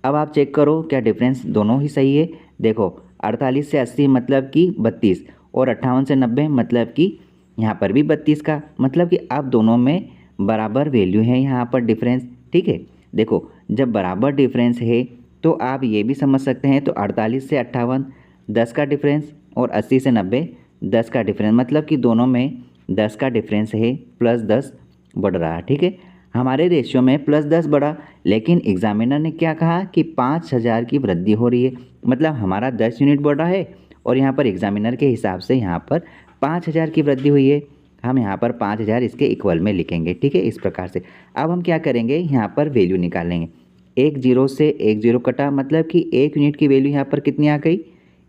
A: अब आप चेक करो क्या डिफरेंस दोनों ही सही है। देखो 48 से 80 मतलब कि 32 और 58 से 90 मतलब कि यहाँ पर भी 32 का, मतलब कि आप दोनों में बराबर वैल्यू है यहाँ पर डिफरेंस। ठीक है, देखो जब बराबर डिफरेंस है तो आप ये भी समझ सकते हैं, तो 48 से 58 10 का डिफरेंस और 80 से 90 10 का डिफरेंस, मतलब कि दोनों में 10 का डिफरेंस है, +10 बढ़ रहा है। ठीक है, हमारे रेशियो में +10 बढ़ा, लेकिन एग्जामिनर ने क्या कहा कि 5,000 की वृद्धि हो रही है, मतलब हमारा 10 यूनिट बढ़ रहा है और यहाँ पर एग्जामिनर के हिसाब से यहाँ पर 5,000 की वृद्धि हुई है। हम यहाँ पर 5,000 इसके इक्वल में लिखेंगे। ठीक है, इस प्रकार से अब हम क्या करेंगे, यहाँ पर वैल्यू निकालेंगे। 1 0 से 1 0 कटा, मतलब कि 1 यूनिट की वैल्यू यहाँ पर कितनी आ गई,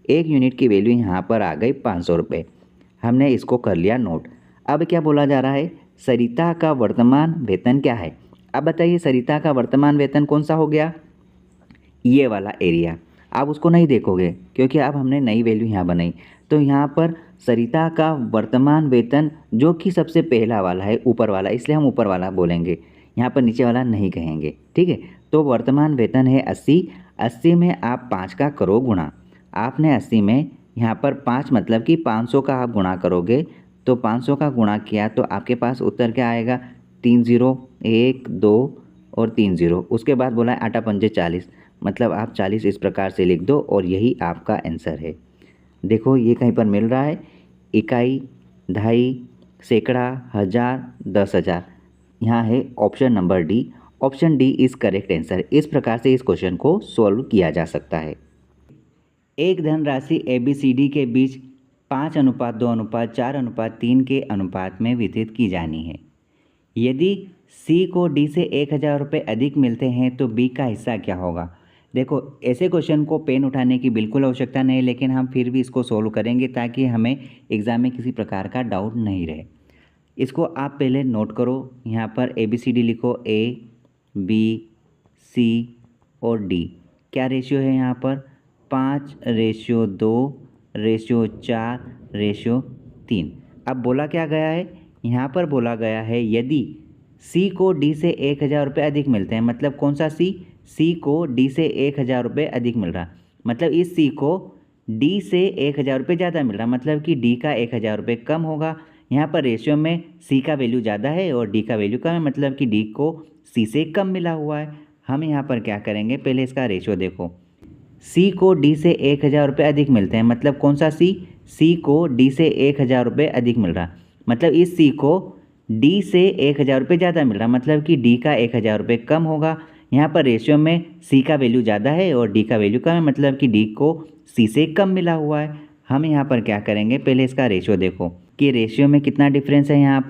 A: 1 यूनिट की वैल्यू यहाँ पर आ गई 500 रुपये। हमने इसको कर लिया नोट। अब क्या बोला जा रहा है, सरिता का वर्तमान वेतन क्या है। अब बताइए सरिता का वर्तमान वेतन कौन सा हो गया, ये वाला एरिया। आप उसको नहीं देखोगे क्योंकि अब हमने नई वैल्यू यहाँ बनाई। तो यहाँ पर सरिता का वर्तमान वेतन जो कि सबसे पहला वाला है, ऊपर वाला, इसलिए हम ऊपर वाला बोलेंगे, यहाँ पर नीचे वाला नहीं कहेंगे। ठीक है, तो वर्तमान वेतन है 80। 80 में आप 5 का करो गुणा। आपने 80 में यहाँ पर 5 मतलब कि 500 का आप गुणा करोगे, तो 500 का गुणा किया तो आपके पास उत्तर क्या आएगा, 3 0 1 2 और 3 0। उसके बाद बोला 8 पंजे 40, मतलब आप 40 इस प्रकार से लिख दो और यही आपका आंसर है। देखो ये कहीं पर मिल रहा है, इकाई, दहाई, सैकड़ा, हज़ार, 10,000। यहाँ है option number D. Option D is correct answer. इस प्रकार से इस क्वेश्चन को सॉल्व किया जा सकता है। एक धनराशि ABCD के बीच 5:2:4:3 के अनुपात में वितरित की जानी है। यदि C को D से 1,000 रुपये अधिक मिलते हैं तो B का हिस्सा क्या होगा। देखो ऐसे क्वेश्चन को पेन उठाने की बिल्कुल आवश्यकता नहीं है, लेकिन हम फिर भी इसको सोल्व करेंगे ताकि हमें एग्ज़ाम में किसी प्रकार का डाउट नहीं रहे। इसको आप पहले नोट करो, यहाँ पर ABCD लिखो, A B C और D। क्या रेशियो है यहाँ पर, 5:2:4:3। अब बोला क्या गया है, यहाँ पर बोला गया है यदि C को D से 1,000 रुपये अधिक मिलते हैं, मतलब कौन सा C को D से 1,000 रुपये अधिक मिल रहा, मतलब इस C को D से 1,000 रुपये ज़्यादा मिल रहा, मतलब कि D का 1,000 रुपये कम होगा। यहाँ पर रेशियो में C का वैल्यू ज़्यादा है और D का वैल्यू कम है, मतलब कि D को C से कम मिला हुआ है। हम यहाँ पर क्या करेंगे, पहले इसका रेशियो देखो। C को D से 1,000 रुपये अधिक मिलते हैं, मतलब कौन सा C को D से 1,000 रुपये अधिक मिल रहा, मतलब इस C को D से 1,000 रुपये ज़्यादा मिल रहा, मतलब कि D का 1,000 रुपये कम होगा। यहाँ पर रेशियो में C का वैल्यू ज़्यादा है और D का वैल्यू कम है, मतलब कि D को C से कम मिला हुआ है। हम यहाँ पर क्या करेंगे, पहले इसका रेशियो देखो कि रेशियो में कितना डिफरेंस है। यहाँ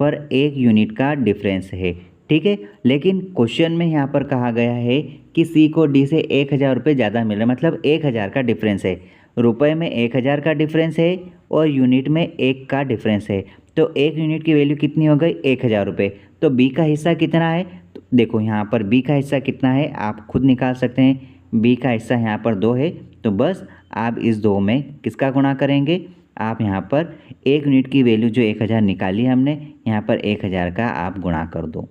A: पर 1 यूनिट का डिफरेंस है। ठीक है। लेकिन क्वेश्चन में यहाँ पर कहा गया है कि सी को डी से 1000 रुपये ज़्यादा मिल रहा है, मतलब 1000 का डिफरेंस है। रुपए में 1000 का डिफरेंस है और यूनिट में 1 का डिफरेंस है। तो 1 यूनिट की वैल्यू कितनी हो गई? 1000 रुपये। तो बी का हिस्सा कितना है? तो देखो यहाँ पर बी का हिस्सा कितना है आप खुद निकाल सकते हैं। बी का हिस्सा यहाँ पर 2 है, तो बस आप इस 2 में किसका गुणा करेंगे? आप यहाँ पर 1 यूनिट की वैल्यू जो 1000 निकाली हमने, यहाँ पर 1000 का आप गुणा कर दो।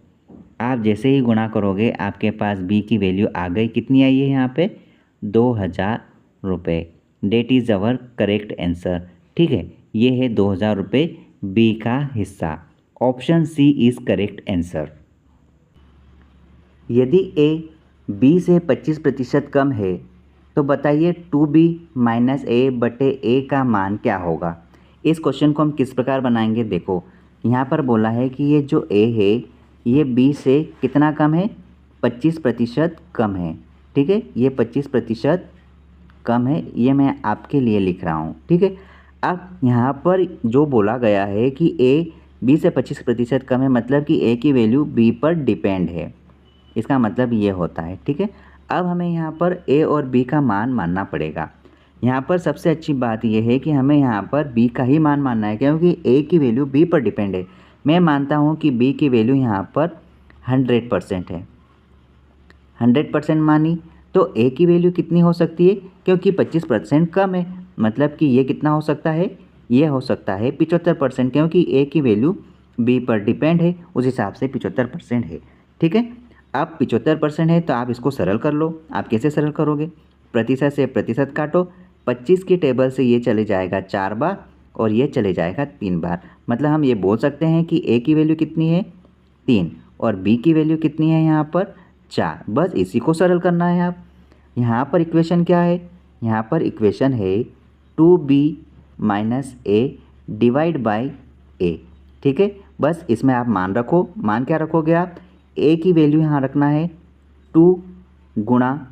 A: आप जैसे ही गुणा करोगे आपके पास बी की वैल्यू आ गई। कितनी आई है यहाँ पे? 2000 रुपये। That is our correct answer. ठीक है, ये है 2000 रुपये बी का हिस्सा। Option C is correct answer. यदि ए बी से 25% कम है तो बताइए 2b माइनस ए बटे ए का मान क्या होगा। इस क्वेश्चन को हम किस प्रकार बनाएंगे? देखो यहाँ पर बोला है कि ये जो ए है ये बी से कितना कम है? 25% कम है। ठीक है, ये 25% कम है, ये मैं आपके लिए लिख रहा हूँ। ठीक है, अब यहाँ पर जो बोला गया है कि ए बी से 25% कम है, मतलब कि ए की वैल्यू बी पर डिपेंड है, इसका मतलब ये होता है। ठीक है, अब हमें यहाँ पर ए और बी का मान मानना पड़ेगा। यहाँ पर सबसे अच्छी बात यह है कि हमें यहाँ पर बी का ही मान मानना है, क्योंकि ए की वैल्यू बी पर डिपेंड है। मैं मानता हूँ कि बी की वैल्यू यहाँ पर 100% है। 100% मानी तो ए की वैल्यू कितनी हो सकती है? क्योंकि 25% कम है, मतलब कि ये कितना हो सकता है? ये हो सकता है 75%, क्योंकि ए की वैल्यू बी पर डिपेंड है, उस हिसाब से 75% है। ठीक है, अब 75% है तो आप इसको सरल कर लो। आप कैसे सरल करोगे? प्रतिशत से प्रतिशत काटो। 25 की टेबल से ये चले जाएगा 4 बार और ये चले जाएगा 3 बार। मतलब हम ये बोल सकते हैं कि ए की वैल्यू कितनी है? 3 और बी की वैल्यू कितनी है यहाँ पर? 4। बस इसी को सरल करना है। आप यहाँ पर इक्वेशन क्या है? यहाँ पर इक्वेशन है 2b minus a divide by a. ठीक है, बस इसमें आप मान रखो। मान क्या रखोगे आप? ए की वैल्यू यहाँ रखना है 2 गुणा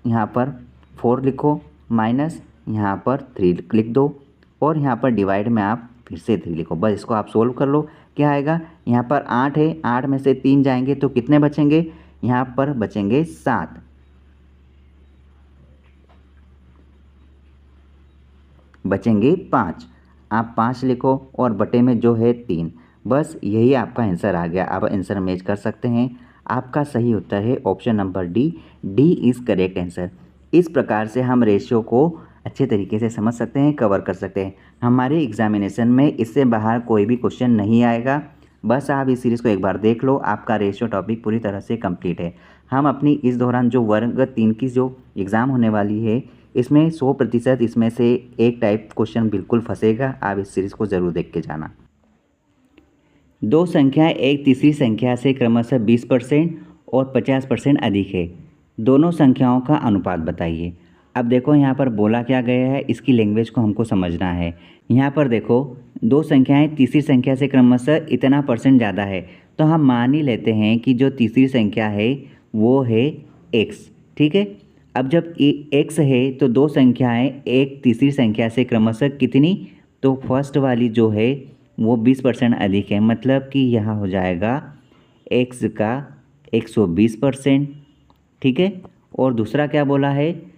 A: यहाँ पर 4 लिखो, माइनस यहाँ पर 3 लिख दो और यहाँ पर डिवाइड में आप फिर से 3 लिखो। बस इसको आप सोल्व कर लो। क्या आएगा? यहाँ पर 8 है, 8 में से 3 जाएंगे तो कितने बचेंगे? यहाँ पर बचेंगे 7। बचेंगे 5। आप 5 लिखो और बटे में जो है 3। बस यही आपका आंसर आ गया। आप आंसर मैच कर सकते हैं। आपका सही उत्तर है option number D. D is correct answer. इस प्रकार से हम रेशियो को अच्छे तरीके से समझ सकते हैं, कवर कर सकते हैं। हमारे एग्जामिनेशन में इससे बाहर कोई भी क्वेश्चन नहीं आएगा। बस आप इस सीरीज़ को एक बार देख लो, आपका रेशियो टॉपिक पूरी तरह से कंप्लीट है। हम अपनी इस दौरान जो वर्ग 3 की जो एग्ज़ाम होने वाली है, इसमें 100% इसमें से एक टाइप क्वेश्चन बिल्कुल फंसेगा। आप इस सीरीज़ को ज़रूर देख के जाना। दो संख्याएं एक तीसरी संख्या से क्रमशः 20% और 50% अधिक है। दोनों संख्याओं का अनुपात बताइए। अब देखो यहाँ पर बोला क्या गया है, इसकी लैंग्वेज को हमको समझना है। यहाँ पर देखो दो संख्याएं तीसरी संख्या से क्रमशः इतना % ज़्यादा है, तो हम मान ही लेते हैं कि जो तीसरी संख्या है वो है x। ठीक है, अब जब x है तो दो संख्याएं एक तीसरी संख्या से क्रमशः कितनी? तो फर्स्ट वाली जो है वो 20% अधिक है, मतलब कि यहाँ हो जाएगा x का 120%। ठीक है, और दूसरा क्या बोला है?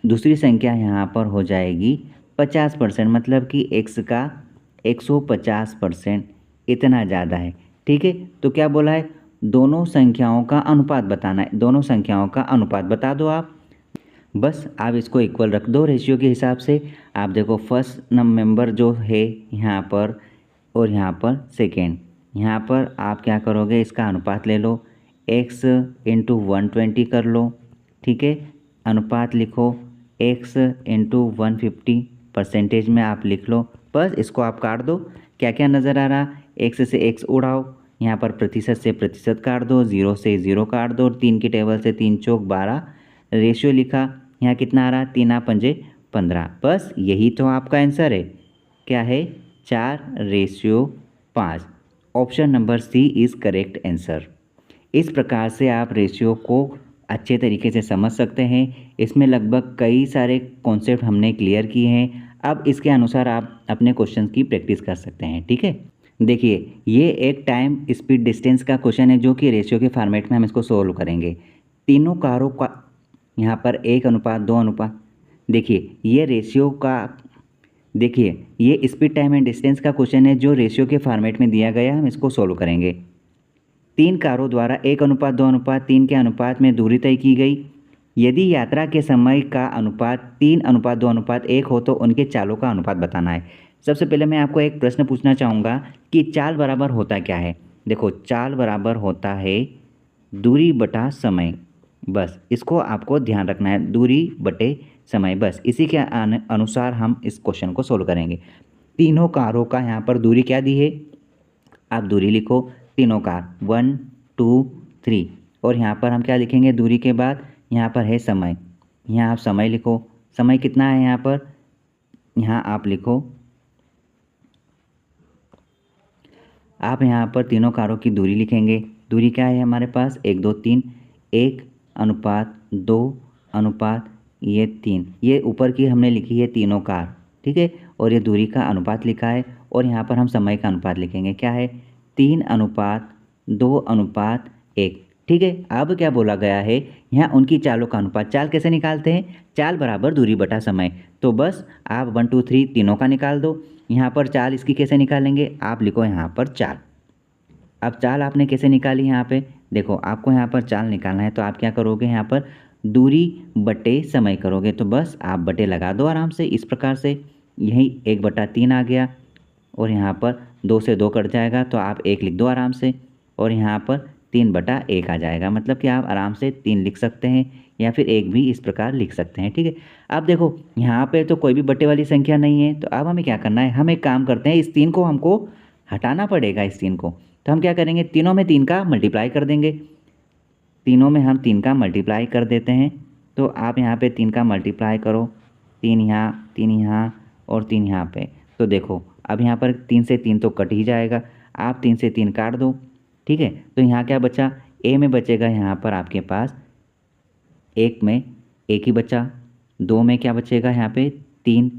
A: दूसरी संख्या यहाँ पर हो जाएगी 50%, मतलब कि x का 150% इतना ज़्यादा है। ठीक है, तो क्या बोला है? दोनों संख्याओं का अनुपात बताना है। दोनों संख्याओं का अनुपात बता दो आप। बस आप इसको इक्वल रख दो रेशियो के हिसाब से। आप देखो फर्स्ट मेंबर जो है यहाँ पर और यहाँ पर सेकेंड, यहाँ पर आप क्या करोगे? इसका अनुपात ले लो, x इंटू 120 कर लो। ठीक है, अनुपात लिखो x इंटू 150% में आप लिख लो। बस इसको आप काट दो। क्या क्या नज़र आ रहा? x से x उड़ाओ, यहाँ पर प्रतिशत से प्रतिशत काट दो, 0 से 0 काट दो, 3 की टेबल से 3 चौक 12 रेशियो लिखा। यहाँ कितना आ रहा? 3 पंजे 15। बस यही तो आपका आंसर है। क्या है? 4:5। Option number C is correct answer. इस प्रकार से आप रेशियो को अच्छे तरीके से समझ सकते हैं। इसमें लगभग कई सारे कॉन्सेप्ट हमने क्लियर किए हैं। अब इसके अनुसार आप अपने क्वेश्चंस की प्रैक्टिस कर सकते हैं। ठीक है, देखिए ये एक टाइम स्पीड डिस्टेंस का क्वेश्चन है जो कि रेशियो के फॉर्मेट में हम इसको सोल्व करेंगे। तीनों कारों का यहाँ पर 1:2 अनुपात, देखिए ये रेशियो का, देखिए ये स्पीड टाइम एंड डिस्टेंस का क्वेश्चन है जो रेशियो के फॉर्मेट में दिया गया, हम इसको सोल्व करेंगे। 3 कारों द्वारा 1:2:3 के अनुपात में दूरी तय की गई। यदि यात्रा के समय का अनुपात 3:2:1 हो तो उनके चालों का अनुपात बताना है। सबसे पहले मैं आपको एक प्रश्न पूछना चाहूँगा कि चाल बराबर होता क्या है। देखो चाल बराबर होता है दूरी बटा समय, बस इसको आपको ध्यान रखना है, दूरी बटे समय, बस इसी के अनुसार हम इस क्वेश्चन को सोल्व करेंगे। तीनों कारों का यहाँ पर दूरी क्या दी है, आप दूरी लिखो, तीनों कार 1 2 3, और यहाँ पर हम क्या लिखेंगे दूरी के बाद, यहाँ पर है समय, यहाँ आप समय लिखो, समय कितना है यहाँ पर, यहाँ आप लिखो, आप यहाँ पर तीनों कारों की दूरी लिखेंगे। दूरी क्या है हमारे पास 1 2 3, 1:2 ये 3, ये ऊपर की हमने लिखी है तीनों कार, ठीक है, और ये दूरी का अनुपात लिखा है, और यहाँ पर हम समय का अनुपात लिखेंगे, क्या है 3:2:1, ठीक है। अब क्या बोला गया है, यहाँ उनकी चालों का अनुपात, चाल कैसे निकालते हैं, चाल बराबर दूरी बटा समय, तो बस आप 1 2 3 तीनों का निकाल दो। यहाँ पर चाल इसकी कैसे निकालेंगे, आप लिखो यहाँ पर चाल। अब चाल आपने कैसे निकाली, यहाँ पे देखो आपको यहाँ पर चाल निकालना है, तो आप क्या करोगे, यहाँ पर दूरी बटे समय करोगे, तो बस आप बटे लगा दो आराम से, इस प्रकार से यही 1/3 आ गया, और यहाँ पर 2 से 2 कट जाएगा, तो आप 1 लिख दो आराम से, और यहाँ पर 3/1 आ जाएगा, मतलब कि आप आराम से 3 लिख सकते हैं, या फिर 1 भी इस प्रकार लिख सकते हैं, ठीक है। अब देखो यहाँ पे तो कोई भी बटे वाली संख्या नहीं है, तो अब हमें क्या करना है, हम एक काम करते हैं, इस 3 को हमको हटाना पड़ेगा, इस 3 को, तो हम क्या करेंगे, तीनों में 3 का मल्टीप्लाई कर देंगे, तीनों में हम 3 का मल्टीप्लाई कर देते हैं, तो आप यहाँ पे 3 का मल्टीप्लाई करो, 3 यहाँ 3 यहाँ और 3 यहाँ पे, तो देखो अब यहाँ पर 3 से 3 तो कट ही जाएगा, आप 3 से 3 काट दो, ठीक है, तो यहाँ क्या बचा, ए में बचेगा यहाँ पर आपके पास 1 में 1 ही बचा, 2 में क्या बचेगा यहाँ पे 3,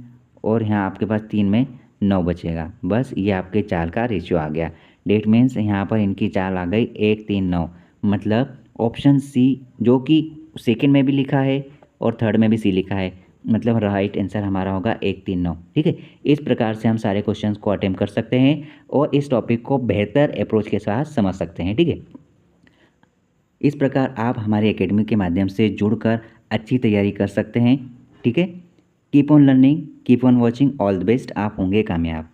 A: और यहाँ आपके पास 3 में 9 बचेगा, बस ये आपके चाल का रेशियो आ गया। डेट मीन्स यहाँ पर इनकी चाल आ गई 1 3 9, मतलब ऑप्शन सी, जो कि सेकंड में भी लिखा है और थर्ड में भी सी लिखा है, मतलब राइट आंसर हमारा होगा 1 3 9, ठीक है। इस प्रकार से हम सारे क्वेश्चंस को अटेम्प्ट कर सकते हैं और इस टॉपिक को बेहतर अप्रोच के साथ समझ सकते हैं, ठीक है। इस प्रकार आप हमारे एकेडमी के माध्यम से जुड़कर अच्छी तैयारी कर सकते हैं, ठीक है। Keep on learning, keep on watching, all the best, आप होंगे कामयाब।